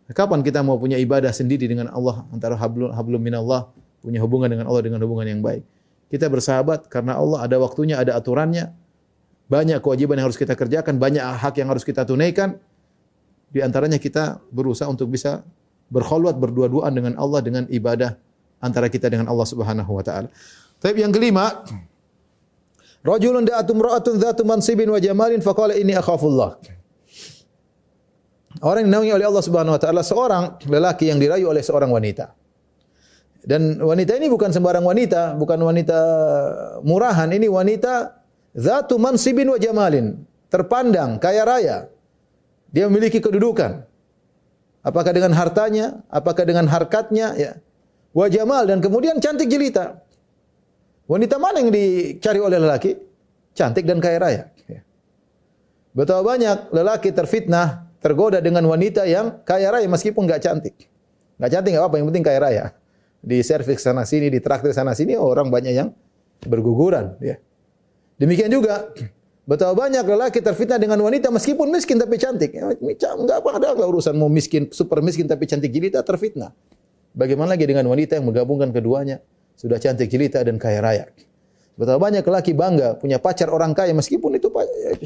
Kapan kita mau punya ibadah sendiri dengan Allah, antara hablum minallah, punya hubungan dengan Allah dengan hubungan yang baik. Kita bersahabat karena Allah, ada waktunya, ada aturannya. Banyak kewajiban yang harus kita kerjakan, banyak hak yang harus kita tunaikan. Di antaranya kita berusaha untuk bisa berkhulwat, berdua-duaan dengan Allah dengan ibadah antara kita dengan Allah Subhanahu wa taala. Tapi yang kelima, rajulun da'atu imra'atun dzatu mansibin wa jamalin faqala inni akhafullah. Orang yang dinaungi oleh Allah Subhanahu wa taala, seorang lelaki yang dirayu oleh seorang wanita. Dan wanita ini bukan sembarang wanita, bukan wanita murahan, ini wanita dzatu mansibin wa jamalin, terpandang, kaya raya. Dia memiliki kedudukan. Apakah dengan hartanya, apakah dengan harkatnya, ya. Wa jamal, dan kemudian cantik jelita. Wanita mana yang dicari oleh lelaki? Cantik dan kaya raya. Ya. Betapa banyak lelaki terfitnah, tergoda dengan wanita yang kaya raya meskipun enggak cantik. Enggak cantik enggak apa, yang penting kaya raya. Di servis sana sini, di traktir sana sini, orang banyak yang berguguran. Ya. Demikian juga, betapa banyak lelaki terfitnah dengan wanita meskipun miskin tapi cantik. Enggak ada urusan mau miskin, super miskin tapi cantik jelita, terfitnah. Bagaimana lagi dengan wanita yang menggabungkan keduanya, sudah cantik jelita dan kaya raya. Betapa banyak lelaki bangga punya pacar orang kaya meskipun itu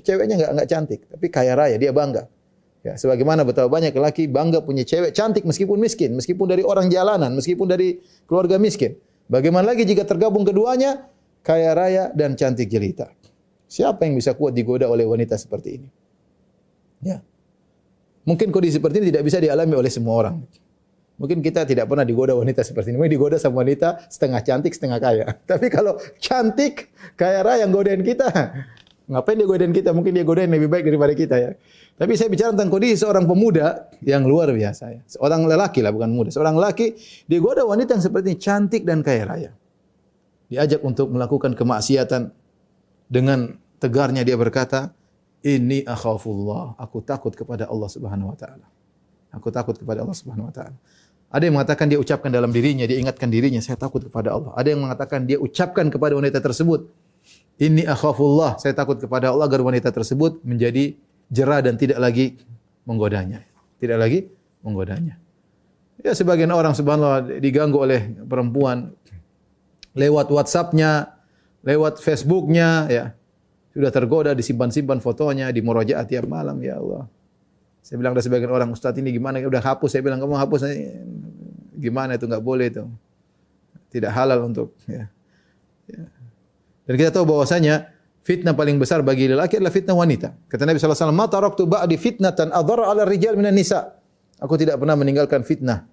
ceweknya enggak cantik, tapi kaya raya, dia bangga. Ya, sebagaimana betapa banyak lelaki bangga punya cewek cantik meskipun miskin, meskipun dari orang jalanan, meskipun dari keluarga miskin. Bagaimana lagi jika tergabung keduanya, kaya raya dan cantik jelita. Siapa yang bisa kuat digoda oleh wanita seperti ini? Ya. Mungkin kondisi seperti ini tidak bisa dialami oleh semua orang. Mungkin kita tidak pernah digoda wanita seperti ini. Mungkin digoda sama wanita setengah cantik, setengah kaya. Tapi kalau cantik, kaya raya yang godain kita, ngapain dia godain kita? Mungkin dia godain lebih baik daripada kita ya. Tapi saya bicara tentang kondisi seorang pemuda yang luar biasa ya. Seorang lelaki lah, bukan muda. Seorang lelaki digoda wanita yang seperti ini, cantik dan kaya raya. Diajak untuk melakukan kemaksiatan, dengan tegarnya dia berkata, "Inni akhafullah." Aku takut kepada Allah Subhanahu wa taala. Aku takut kepada Allah Subhanahu wa taala. Ada yang mengatakan dia ucapkan dalam dirinya, dia ingatkan dirinya, saya takut kepada Allah. Ada yang mengatakan dia ucapkan kepada wanita tersebut, "Inni akhafullah." Saya takut kepada Allah agar wanita tersebut menjadi jera dan tidak lagi menggodanya. Tidak lagi menggodanya. Ya, sebagian orang subhanallah diganggu oleh perempuan lewat WhatsApp-nya, lewat Facebook-nya, ya. Sudah tergoda, disimpan-simpan fotonya, di murojaah tiap malam, ya Allah. Saya bilang ada sebagian orang, "Ustaz ini gimana? Udah hapus." Saya bilang, "Kamu hapus gimana itu, enggak boleh itu. Tidak halal untuk ya." Ya. Dan kita tahu bahwasanya fitnah paling besar bagi lelaki adalah fitnah wanita. Kata Nabi sallallahu alaihi wasallam, "Ma taraktu ba'di fitnatan adhara 'ala rijal minan nisa." Aku tidak pernah meninggalkan fitnah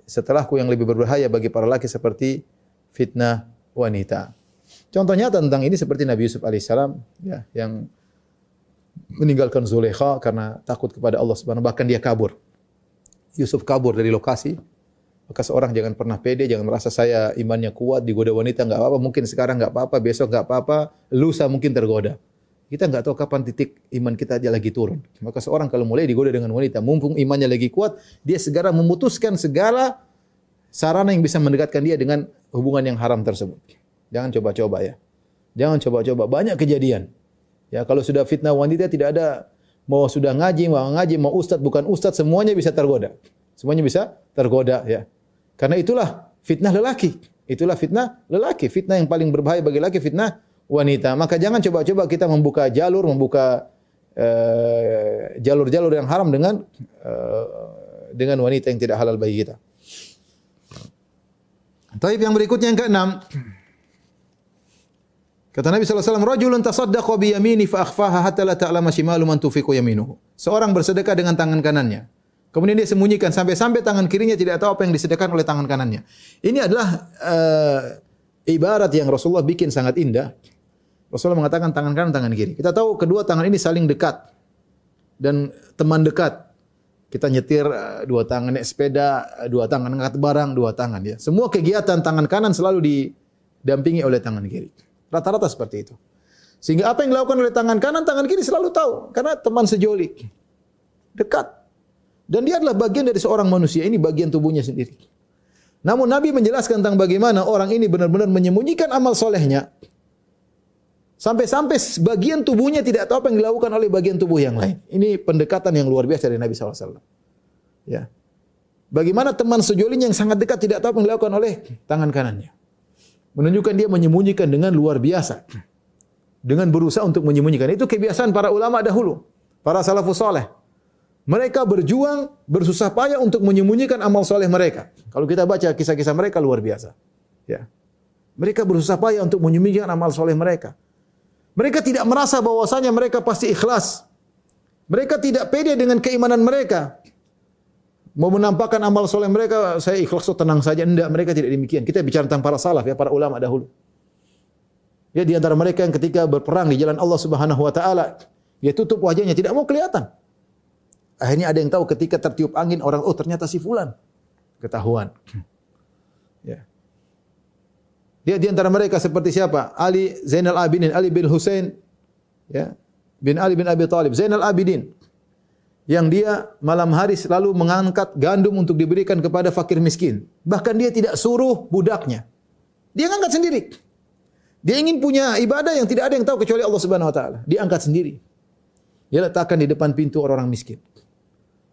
setelahku yang lebih berbahaya bagi para lelaki seperti fitnah wanita. Contohnya tentang ini seperti Nabi Yusuf alaihissalam ya, yang meninggalkan Zulaikha karena takut kepada Allah Subhanahu, bahkan dia kabur. Yusuf kabur dari lokasi. Maka seorang jangan pernah pede, jangan merasa saya imannya kuat, digoda wanita enggak apa-apa, mungkin sekarang enggak apa-apa, besok enggak apa-apa, lusa mungkin tergoda. Kita enggak tahu kapan titik iman kita dia lagi turun. Maka seorang kalau mulai digoda dengan wanita, mumpung imannya lagi kuat, dia segera memutuskan segala sarana yang bisa mendekatkan dia dengan hubungan yang haram tersebut. Jangan coba-coba ya. Jangan coba-coba, banyak kejadian. Ya, kalau sudah fitnah wanita tidak ada mau sudah ngaji, mau ustaz, bukan ustaz, semuanya bisa tergoda. Semuanya bisa tergoda ya. Karena itulah fitnah lelaki. Itulah fitnah lelaki. Fitnah yang paling berbahaya bagi lelaki, fitnah wanita. Maka jangan coba-coba kita membuka jalur-jalur yang haram dengan wanita yang tidak halal bagi kita. Taib yang berikutnya yang keenam. Kata Nabi sallallahu alaihi wasallam, "Rajulun tasaddaqa bi yamini fa akhfaha hatta la ta'lama shimalu man tunfiqu yaminuhu." Seorang bersedekah dengan tangan kanannya. Kemudian dia sembunyikan sampai tangan kirinya tidak tahu apa yang disedekahkan oleh tangan kanannya. Ini adalah ibarat yang Rasulullah bikin sangat indah. Rasulullah mengatakan tangan kanan, tangan kiri. Kita tahu kedua tangan ini saling dekat dan teman dekat. Kita nyetir dua tangan, naik sepeda dua tangan, angkat barang dua tangan ya. Semua kegiatan tangan kanan selalu didampingi oleh tangan kiri. Rata-rata seperti itu. Sehingga apa yang dilakukan oleh tangan kanan, tangan kiri selalu tahu karena teman sejoli. Dekat. Dan dia adalah bagian dari seorang manusia, ini bagian tubuhnya sendiri. Namun Nabi menjelaskan tentang bagaimana orang ini benar-benar menyembunyikan amal solehnya. Sampai-sampai bagian tubuhnya tidak tahu apa yang dilakukan oleh bagian tubuh yang lain. Ini pendekatan yang luar biasa dari Nabi SAW. Ya. Bagaimana teman sejolinya yang sangat dekat tidak tahu apa yang dilakukan oleh tangan kanannya. Menunjukkan dia menyembunyikan dengan luar biasa. Dengan berusaha untuk menyembunyikan. Itu kebiasaan para ulama dahulu. Para salafus saleh. Mereka berjuang, bersusah payah untuk menyembunyikan amal soleh mereka. Kalau kita baca kisah-kisah mereka luar biasa. Ya. Mereka bersusah payah untuk menyembunyikan amal soleh mereka. Mereka tidak merasa bahwasanya mereka pasti ikhlas. Mereka tidak pede dengan keimanan mereka. Mau menampakkan amal soleh mereka, saya ikhlas, so tenang saja. Tidak, mereka tidak demikian. Kita bicara tentang para salaf, ya, para ulama dahulu. Ya, di antara mereka yang ketika berperang di jalan Allah Subhanahu wa taala, dia tutup wajahnya, tidak mau kelihatan. Akhirnya ada yang tahu ketika tertiup angin, orang, oh ternyata si fulan. Ketahuan. Ya. Lihat di antara mereka seperti siapa? Ali Zainal Abidin, Ali bin Husain, ya, bin Ali bin Abi Thalib, Zainal Abidin. Yang dia malam hari selalu mengangkat gandum untuk diberikan kepada fakir miskin. Bahkan dia tidak suruh budaknya. Dia ngangkat sendiri. Dia ingin punya ibadah yang tidak ada yang tahu kecuali Allah Subhanahu wa taala. Dia angkat sendiri. Dia letakkan di depan pintu orang-orang miskin.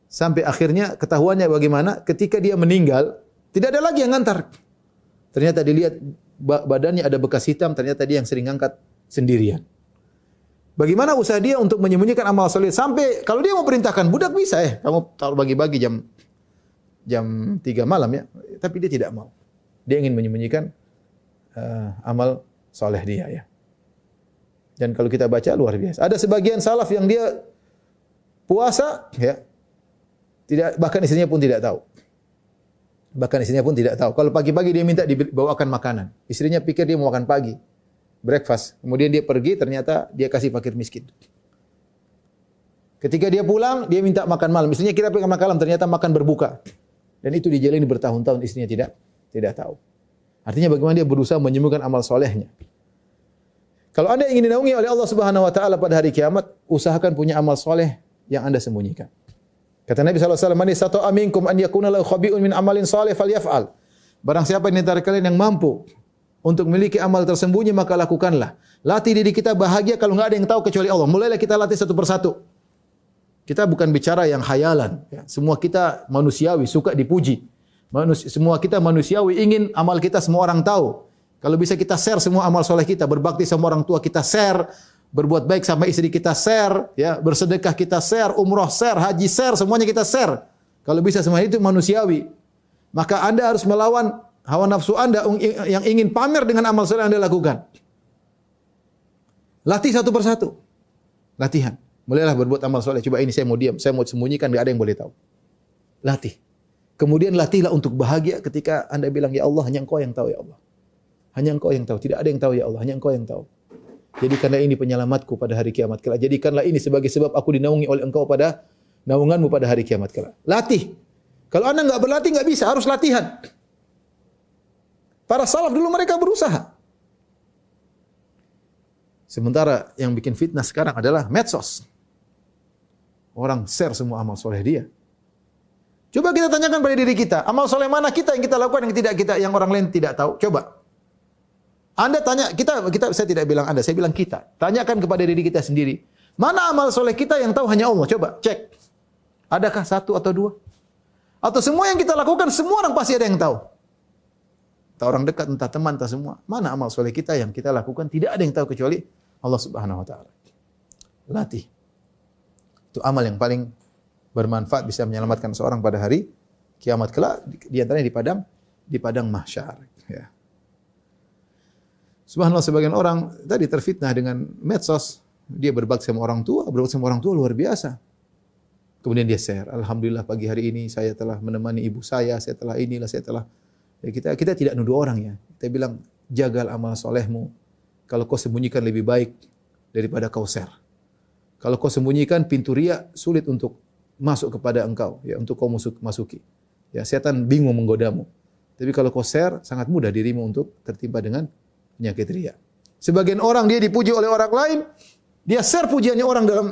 Sampai akhirnya ketahuannya bagaimana? Ketika dia meninggal, tidak ada lagi yang ngantar. Ternyata dilihat badannya ada bekas hitam, ternyata dia yang sering angkat sendirian. Bagaimana usaha dia untuk menyembunyikan amal soleh sampai kalau dia mau perintahkan budak bisa kamu taruh bagi-bagi jam 3 malam ya, tapi dia tidak mau. Dia ingin menyembunyikan amal soleh dia ya. Dan kalau kita baca luar biasa. Ada sebagian salaf yang dia puasa ya, tidak, bahkan istrinya pun tidak tahu. Bahkan istrinya pun tidak tahu. Kalau pagi-pagi dia minta dibawakan makanan, istrinya pikir dia mau makan pagi. Breakfast. Kemudian dia pergi, ternyata dia kasih fakir miskin. Ketika dia pulang, dia minta makan malam. Istrinya kira makan malam, ternyata makan berbuka. Dan itu dijalani bertahun-tahun, istrinya tidak tahu. Artinya bagaimana dia berusaha menyembuhkan amal solehnya. Kalau Anda ingin dinaungi oleh Allah Subhanahu wa taala pada hari kiamat, usahakan punya amal soleh yang Anda sembunyikan. Kata Nabi sallallahu alaihi wasallam, "Man istata'a minkum an yakuna lahu khabi'un min amalin salih falyaf'al." Barang siapa di antara kalian yang mampu untuk memiliki amal tersembunyi, maka lakukanlah. Latih diri kita bahagia kalau enggak ada yang tahu kecuali Allah. Mulailah kita latih satu persatu. Kita bukan bicara yang khayalan. Ya. Semua kita manusiawi, suka dipuji. Semua kita manusiawi, ingin amal kita semua orang tahu. Kalau bisa kita share semua amal soleh kita. Berbakti sama orang tua kita share. Berbuat baik sama istri kita share. Ya. Bersedekah kita share. Umroh share. Haji share. Semuanya kita share. Kalau bisa semua itu manusiawi. Maka Anda harus melawan hawa nafsu Anda yang ingin pamer dengan amal soleh Anda lakukan. Latih satu persatu. Latihan. Mulailah berbuat amal soleh. Coba ini saya mau diam, saya mau sembunyikan, enggak ada yang boleh tahu. Latih. Kemudian latihlah untuk bahagia ketika Anda bilang, "Ya Allah, hanya Engkau yang tahu ya Allah. Hanya Engkau yang tahu, tidak ada yang tahu ya Allah, hanya Engkau yang tahu. Jadikanlah ini penyelamatku pada hari kiamat kelak. Jadikanlah ini sebagai sebab aku dinaungi oleh Engkau pada naunganmu pada hari kiamat kelak." Latih. Kalau Anda enggak berlatih enggak bisa, harus latihan. Para salaf dulu mereka berusaha. Sementara yang bikin fitnah sekarang adalah medsos. Orang share semua amal soleh dia. Coba kita tanyakan pada diri kita, amal soleh mana kita yang kita lakukan yang orang lain tidak tahu? Coba. Anda tanya, saya tidak bilang Anda, saya bilang kita. Tanyakan kepada diri kita sendiri. Mana amal soleh kita yang tahu hanya Allah? Coba cek. Adakah satu atau dua? Atau semua yang kita lakukan, semua orang pasti ada yang tahu. Entah orang dekat, entah teman, entah semua. Mana amal soleh kita yang kita lakukan, tidak ada yang tahu kecuali Allah Subhanahu wa taala. Latih. Itu amal yang paling bermanfaat, bisa menyelamatkan seorang pada hari kiamat kelak, di antaranya di padang mahsyar, ya. Subhanallah, sebagian orang tadi terfitnah dengan medsos. Dia berbakti sama orang tua, luar biasa. Kemudian dia share, "Alhamdulillah pagi hari ini saya telah menemani ibu saya telah inilah, saya telah..." Ya, kita tidak nuduh orang ya. Kita bilang, jaga amal solehmu. Kalau kau sembunyikan lebih baik daripada kau share. Kalau kau sembunyikan, pintu riya sulit untuk masuk kepada engkau, ya, untuk kau masuki. Ya, setan bingung menggodamu. Tapi kalau kau share, sangat mudah dirimu untuk tertimpa dengan penyakit riya. Sebagian orang dia dipuji oleh orang lain, dia share pujiannya orang dalam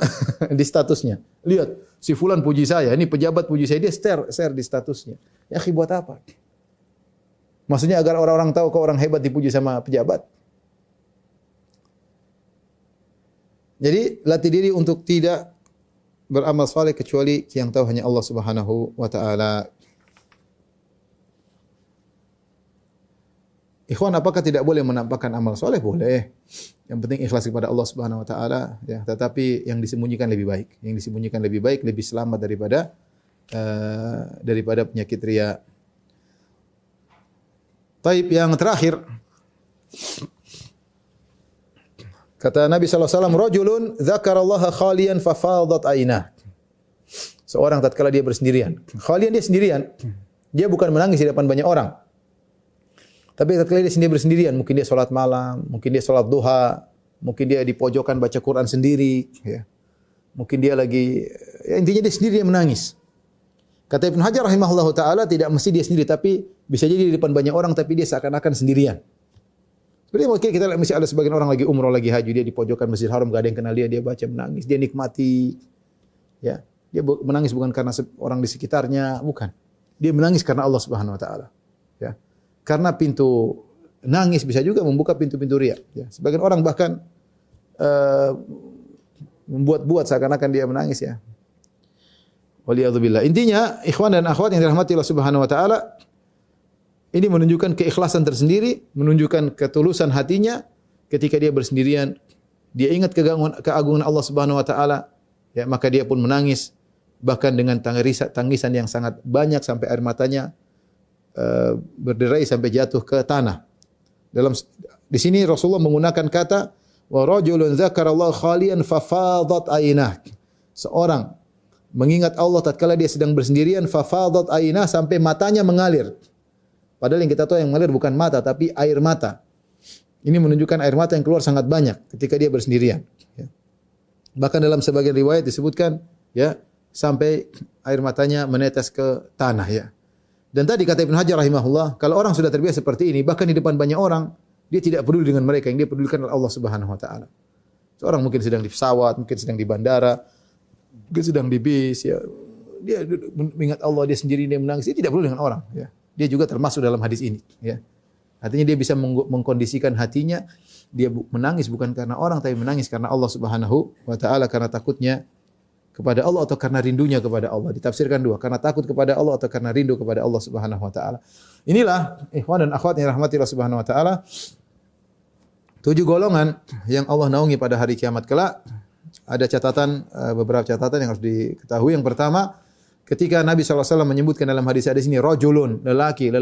di statusnya. Lihat, si fulan puji saya, ini pejabat puji saya, dia share di statusnya. Ya, buat apa? Maksudnya agar orang-orang tahu kau orang hebat dipuji sama pejabat. Jadi latih diri untuk tidak beramal saleh kecuali yang tahu hanya Allah Subhanahu wa taala. Ikhwan, apakah tidak boleh menampakkan amal soleh? Boleh. Yang penting ikhlas kepada Allah Subhanahu wa taala, ya. Tetapi yang disembunyikan lebih baik. Yang disembunyikan lebih baik, lebih selamat daripada penyakit riya. Taib, yang terakhir. Kata Nabi sallallahu alaihi wasallam, "Rajulun dzakarallaha khaliyan fafadat ainah." Seorang tatkala dia bersendirian. Khalian, dia sendirian. Dia bukan menangis di depan banyak orang. Tapi tatkala dia sendiri bersendirian, mungkin dia salat malam, mungkin dia salat duha, mungkin dia di pojokan baca Quran sendiri, ya. Mungkin dia lagi, ya, intinya dia sendiri, dia menangis. Kata Ibnu Hajar rahimahullahu taala, tidak mesti dia sendiri, tapi bisa jadi di depan banyak orang tapi dia seakan-akan sendirian. Jadi mungkin kita lihat masih ada sebagian orang lagi umroh, lagi haji, dia di pojokan Masjidil Haram, gak ada yang kenal dia baca menangis, dia nikmati. Ya, dia menangis bukan karena orang di sekitarnya, bukan. Dia menangis karena Allah Subhanahu wa taala. Ya. Karena pintu nangis bisa juga membuka pintu-pintu riya. Ya. Sebagian orang bahkan membuat-buat seakan-akan dia menangis ya. Waliyadzubillah. Intinya, ikhwan dan akhwat yang dirahmati Allah Subhanahu wa taala, ini menunjukkan keikhlasan tersendiri, menunjukkan ketulusan hatinya ketika dia bersendirian, dia ingat keagungan Allah Subhanahu wa taala, ya, maka dia pun menangis bahkan dengan tangisan yang sangat banyak sampai air matanya berderai sampai jatuh ke tanah. Di sini Rasulullah menggunakan kata wa rajulun dzakarallaha khalian fafadat aynah. Seorang mengingat Allah tatkala dia sedang bersendirian, fafadat aynah, sampai matanya mengalir. Padahal yang kita tahu yang mengalir bukan mata tapi air mata. Ini menunjukkan air mata yang keluar sangat banyak ketika dia bersendirian. Ya. Bahkan dalam sebagian riwayat disebutkan ya sampai air matanya menetes ke tanah ya. Dan tadi kata Ibnu Hajar rahimahullah, kalau orang sudah terbiasa seperti ini, bahkan di depan banyak orang, dia tidak peduli dengan mereka, yang dia pedulikan adalah Allah Subhanahu wa taala. Seorang mungkin sedang di pesawat, mungkin sedang di bandara, mungkin sedang di bis ya. Dia mengingat Allah, dia sendiri, dia menangis, dia tidak peduli dengan orang ya. Dia juga termasuk dalam hadis ini ya. Artinya dia bisa mengkondisikan hatinya, dia menangis bukan karena orang tapi menangis karena Allah Subhanahu wa taala, karena takutnya kepada Allah atau karena rindunya kepada Allah. Ditafsirkan dua, karena takut kepada Allah atau karena rindu kepada Allah Subhanahu wa taala. Inilah ikhwan dan akhwat yang rahmati Allah Subhanahu wa taala, 7 golongan yang Allah naungi pada hari kiamat kelak. Ada catatan, beberapa catatan yang harus diketahui. Yang pertama, ketika Nabi SAW menyebutkan dalam hadis ini rajulun, lelaki,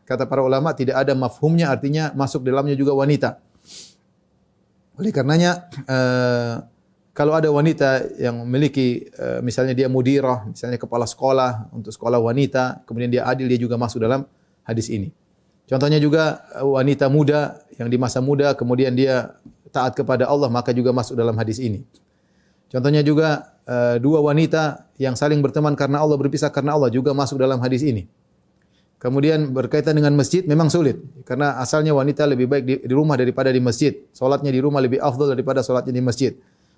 kata para ulama tidak ada mafhumnya, artinya masuk dalamnya juga wanita. Oleh karenanya kalau ada wanita yang memiliki misalnya dia mudirah, misalnya kepala sekolah untuk sekolah wanita, kemudian dia adil, dia juga masuk dalam hadis ini. Contohnya juga wanita muda yang di masa muda kemudian dia taat kepada Allah, maka juga masuk dalam hadis ini. Contohnya juga 2 wanita yang saling berteman karena Allah, berpisah karena Allah, juga masuk dalam hadis ini. Kemudian berkaitan dengan masjid memang sulit karena asalnya wanita lebih baik di rumah daripada di masjid. Salatnya di rumah lebih afdal daripada salatnya di masjid.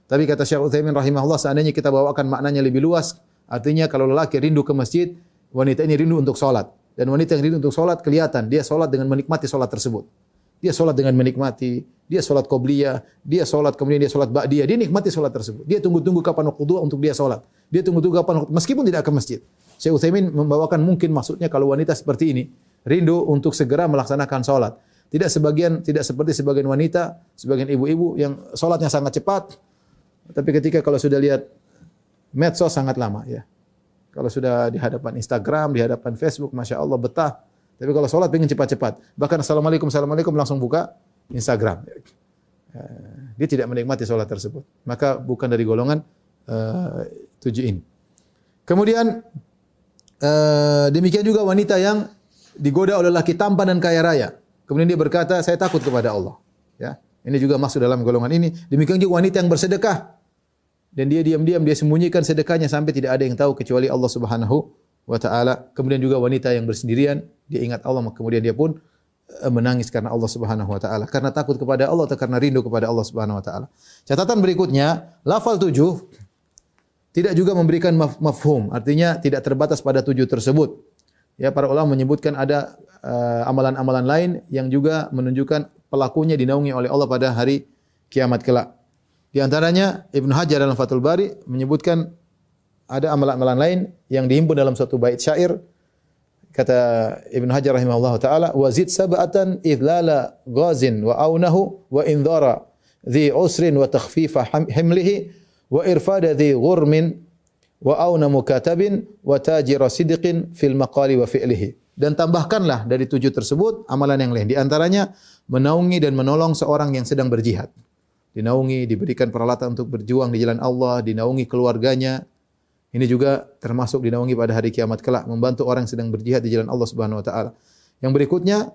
Tapi kata Syekh Utsaimin rahimahullah, seandainya kita bawakan maknanya lebih luas, artinya kalau lelaki rindu ke masjid, wanita ini rindu untuk salat. Dan wanita yang rindu untuk salat kelihatan dia salat dengan menikmati salat tersebut. Dia salat dengan menikmati, dia salat qobliyah, dia salat kemudian dia salat ba'diyah, dia nikmati salat tersebut. Dia tunggu-tunggu kapan waktu duha untuk dia salat. Dia tunggu-tunggu kapan waktu, meskipun tidak ke masjid. Syekh Utsaimin membawakan mungkin maksudnya kalau wanita seperti ini rindu untuk segera melaksanakan salat. Tidak seperti sebagian wanita, sebagian ibu-ibu yang salatnya sangat cepat, tapi ketika kalau sudah lihat medsos sangat lama ya. Kalau sudah di hadapan Instagram, di hadapan Facebook, Masya Allah betah. Tapi kalau sholat pengen cepat-cepat. Bahkan Assalamualaikum langsung buka Instagram. Dia tidak menikmati sholat tersebut. Maka bukan dari golongan 7 ini. Kemudian demikian juga wanita yang digoda oleh laki tampan dan kaya raya. Kemudian dia berkata, saya takut kepada Allah. Ya, ini juga masuk dalam golongan ini. Demikian juga wanita yang bersedekah. Dan dia diam-diam, dia sembunyikan sedekahnya sampai tidak ada yang tahu kecuali Allah Subhanahu wa taala. Kemudian juga wanita yang bersendirian, dia ingat Allah, kemudian dia pun menangis karena Allah Subhanahu wa taala, karena takut kepada Allah atau karena rindu kepada Allah Subhanahu wa taala. Catatan berikutnya, lafal 7 tidak juga memberikan mafhum, artinya tidak terbatas pada 7 tersebut. Ya, para ulama menyebutkan ada amalan-amalan lain yang juga menunjukkan pelakunya dinaungi oleh Allah pada hari kiamat kelak. Di antaranya Ibnu Hajar dalam Fathul Bari menyebutkan ada amalan-amalan lain yang dihimpun dalam suatu bait syair. Kata Ibnu Hajar rahimahullah taala, wazid sab'atan idlala ghazin wa aunahu wa indhara dhi usrin wa takhfifa himlihi wa irfada dhi ghurmin wa auna mukatabin wa tajira sidqin fil maqali wa fi'lihi. Dan tambahkanlah dari 7 tersebut amalan yang lain. Di antaranya menaungi dan menolong seorang yang sedang berjihad. Dinaungi, diberikan peralatan untuk berjuang di jalan Allah, dinaungi keluarganya. Ini juga termasuk dinaungi pada hari kiamat kelak, membantu orang yang sedang berjihad di jalan Allah Subhanahu wa taala. Yang berikutnya,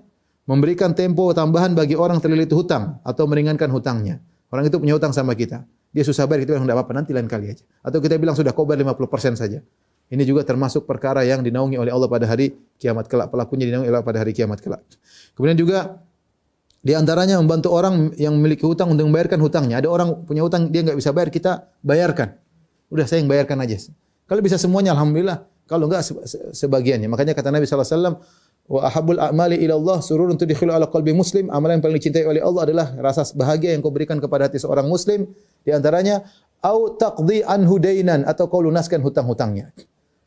memberikan tempo tambahan bagi orang terlilit hutang atau meringankan hutangnya. Orang itu punya hutang sama kita. Dia susah bayar, kita bilang enggak apa-apa, nanti lain kali aja. Atau kita bilang sudah kau bayar 50% saja. Ini juga termasuk perkara yang dinaungi oleh Allah pada hari kiamat kelak. Pelakunya dinaungi oleh Allah pada hari kiamat kelak. Kemudian juga Di antaranya membantu orang yang memiliki hutang untuk membayarkan hutangnya. Ada orang punya hutang dia nggak bisa bayar, kita bayarkan. Udah saya yang bayarkan aja. Kalau bisa semuanya alhamdulillah. Kalau enggak sebagiannya. Makanya kata Nabi sallallahu alaihi wasallam, wa ahabbul a'mali ila Allah sururun tudkhilu ala qalbi muslim. Amalan yang paling dicintai oleh Allah adalah rasa bahagia yang kau berikan kepada hati seorang muslim. Di antaranya au taqdi anhu dainan, atau kau lunaskan hutang-hutangnya.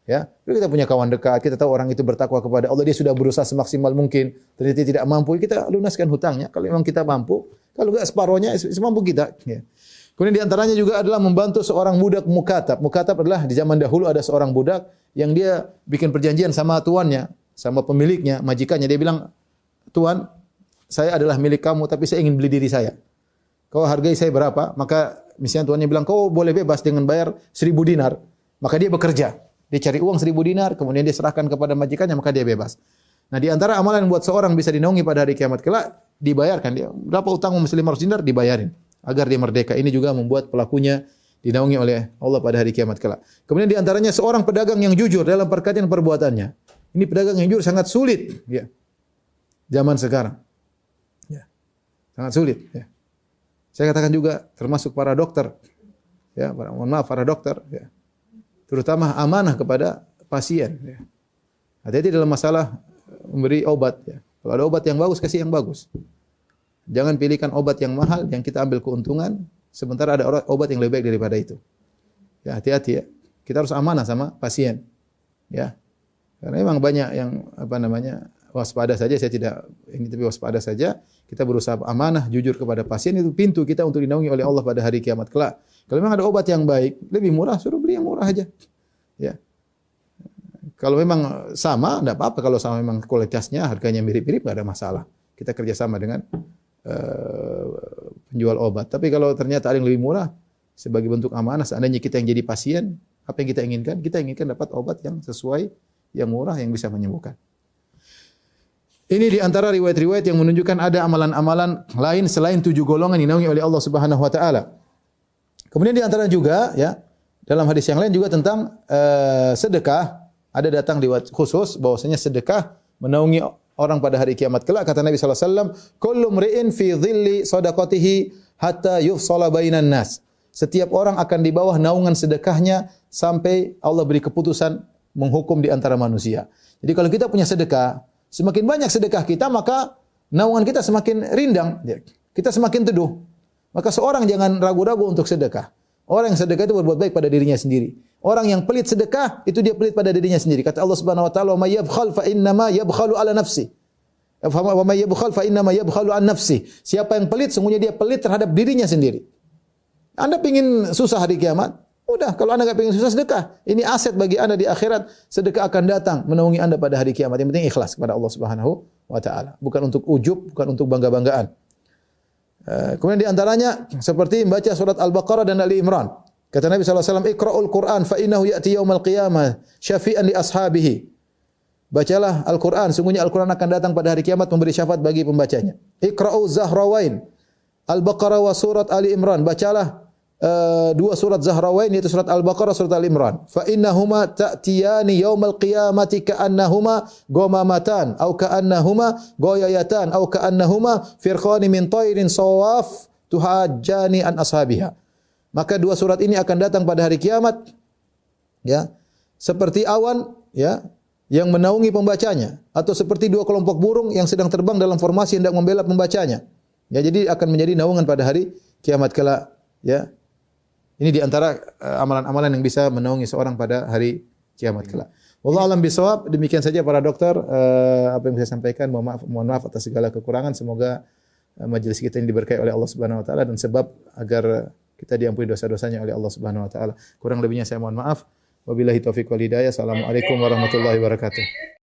Ya, kalau kita punya kawan dekat, kita tahu orang itu bertakwa kepada Allah, dia sudah berusaha semaksimal mungkin, ternyata tidak mampu, kita lunaskan hutangnya. Kalau memang kita mampu, kalau enggak separohnya semampu kita. Ya. Kemudian di antaranya juga adalah membantu seorang budak mukatab. Mukatab adalah di zaman dahulu ada seorang budak yang dia bikin perjanjian sama tuannya, sama pemiliknya, majikannya. Dia bilang, "Tuan, saya adalah milik kamu, tapi saya ingin beli diri saya. Kau hargai saya berapa?" Maka misalnya tuannya bilang, "Kau boleh bebas dengan bayar 1.000 dinar." Maka dia bekerja. Dia cari uang 1.000 dinar, kemudian dia serahkan kepada majikannya, maka dia bebas. Nah, di antara amalan yang buat seorang bisa dinaungi pada hari kiamat kelak, dibayarkan. Dia berapa utang mesti 500 dinar, dibayarin agar dia merdeka. Ini juga membuat pelakunya dinaungi oleh Allah pada hari kiamat kelak. Kemudian di antaranya seorang pedagang yang jujur dalam perkataan perbuatannya. Ini pedagang yang jujur sangat sulit, ya. Zaman sekarang. Ya. Sangat sulit, ya. Saya katakan juga termasuk para dokter. Ya, mohon maaf para dokter, ya. Terutama amanah kepada pasien, ya. Hati-hati dalam masalah memberi obat, ya. Kalau ada obat yang bagus, kasih yang bagus. Jangan pilihkan obat yang mahal yang kita ambil keuntungan, sementara ada obat yang lebih baik daripada itu. Ya, hati-hati ya. Kita harus amanah sama pasien. Ya. Karena memang banyak yang waspada saja, saya tidak ini, tapi waspada saja. Kita berusaha amanah, jujur kepada pasien, itu pintu kita untuk dinaungi oleh Allah pada hari kiamat kelak. Kalau memang ada obat yang baik, lebih murah, suruh beli yang murah aja. Ya. Kalau memang sama, tidak apa-apa. Kalau sama memang kualitasnya, harganya mirip-mirip, tidak ada masalah. Kita kerjasama dengan penjual obat. Tapi kalau ternyata ada yang lebih murah, sebagai bentuk amanah, seandainya kita yang jadi pasien, apa yang kita inginkan? Kita inginkan dapat obat yang sesuai, yang murah, yang bisa menyembuhkan. Ini di antara riwayat-riwayat yang menunjukkan ada amalan-amalan lain selain 7 golongan yang dinaungi oleh Allah Subhanahu wa taala. Kemudian di antara juga, ya, dalam hadis yang lain juga tentang sedekah, ada datang riwayat khusus bahwasanya sedekah menaungi orang pada hari kiamat kelak. Kata Nabi sallallahu alaihi wasallam, "Kullu mri'in fi dhilli shadaqatihi hatta yufsala bainan nas." Setiap orang akan di bawah naungan sedekahnya sampai Allah beri keputusan menghukum di antara manusia. Jadi kalau kita punya sedekah, semakin banyak sedekah kita, maka naungan kita semakin rindang, kita semakin teduh. Maka seorang jangan ragu-ragu untuk sedekah. Orang yang sedekah itu berbuat baik pada dirinya sendiri. Orang yang pelit sedekah, itu dia pelit pada dirinya sendiri. Kata Allah Subhanahu wa taala, "Wa may yabkhal fa innama yabkhalu ala nafsi." Wa may yabkhal fa innama yabkhalu an nafsi. Siapa yang pelit, sungguhnya dia pelit terhadap dirinya sendiri. Anda ingin susah hari kiamat? Udah, kalau Anda enggak ingin susah, sedekah. Ini aset bagi Anda di akhirat. Sedekah akan datang menaungi Anda pada hari kiamat. Yang penting ikhlas kepada Allah Subhanahu wa taala. Bukan untuk ujub, bukan untuk bangga-banggaan. Kemudian di antaranya seperti membaca surat Al-Baqarah dan Ali Imran. Kata Nabi sallallahu alaihi wasallam, "Iqra'ul Qur'an fa innahu ya'ti yaumal qiyamah syafi'an li ashabihi." Bacalah Al-Qur'an, sungguhnya Al-Qur'an akan datang pada hari kiamat memberi syafaat bagi pembacanya. Iqra'u Zahrawain, Al-Baqarah wa surat Ali Imran. Bacalah dua surat Zahrawain, yaitu surat Al-Baqarah, surat Al-Imran. Fa innahuma ta'tiyani yaumal qiyamati ka'annahuma ghamamatan aw ka'annahuma ghayayatan aw ka'annahuma firqani min tayrin sawaf tuhajjani an ashabiha. Maka dua surat ini akan datang pada hari kiamat, ya, seperti awan, ya, yang menaungi pembacanya, atau seperti dua kelompok burung yang sedang terbang dalam formasi hendak membela pembacanya. Ya, jadi akan menjadi naungan pada hari kiamat kelak, ya. Ini di antara amalan-amalan yang bisa menaungi seorang pada hari kiamat kelak. Wallahu a'lam bishawab. Demikian saja para dokter apa yang saya sampaikan. Mohon maaf atas segala kekurangan. Semoga majelis kita ini diberkahi oleh Allah Subhanahu wa taala dan sebab agar kita diampuni dosa-dosanya oleh Allah Subhanahu wa taala. Kurang lebihnya saya mohon maaf. Wabillahi taufiq wal hidayah. Assalamualaikum warahmatullahi wabarakatuh.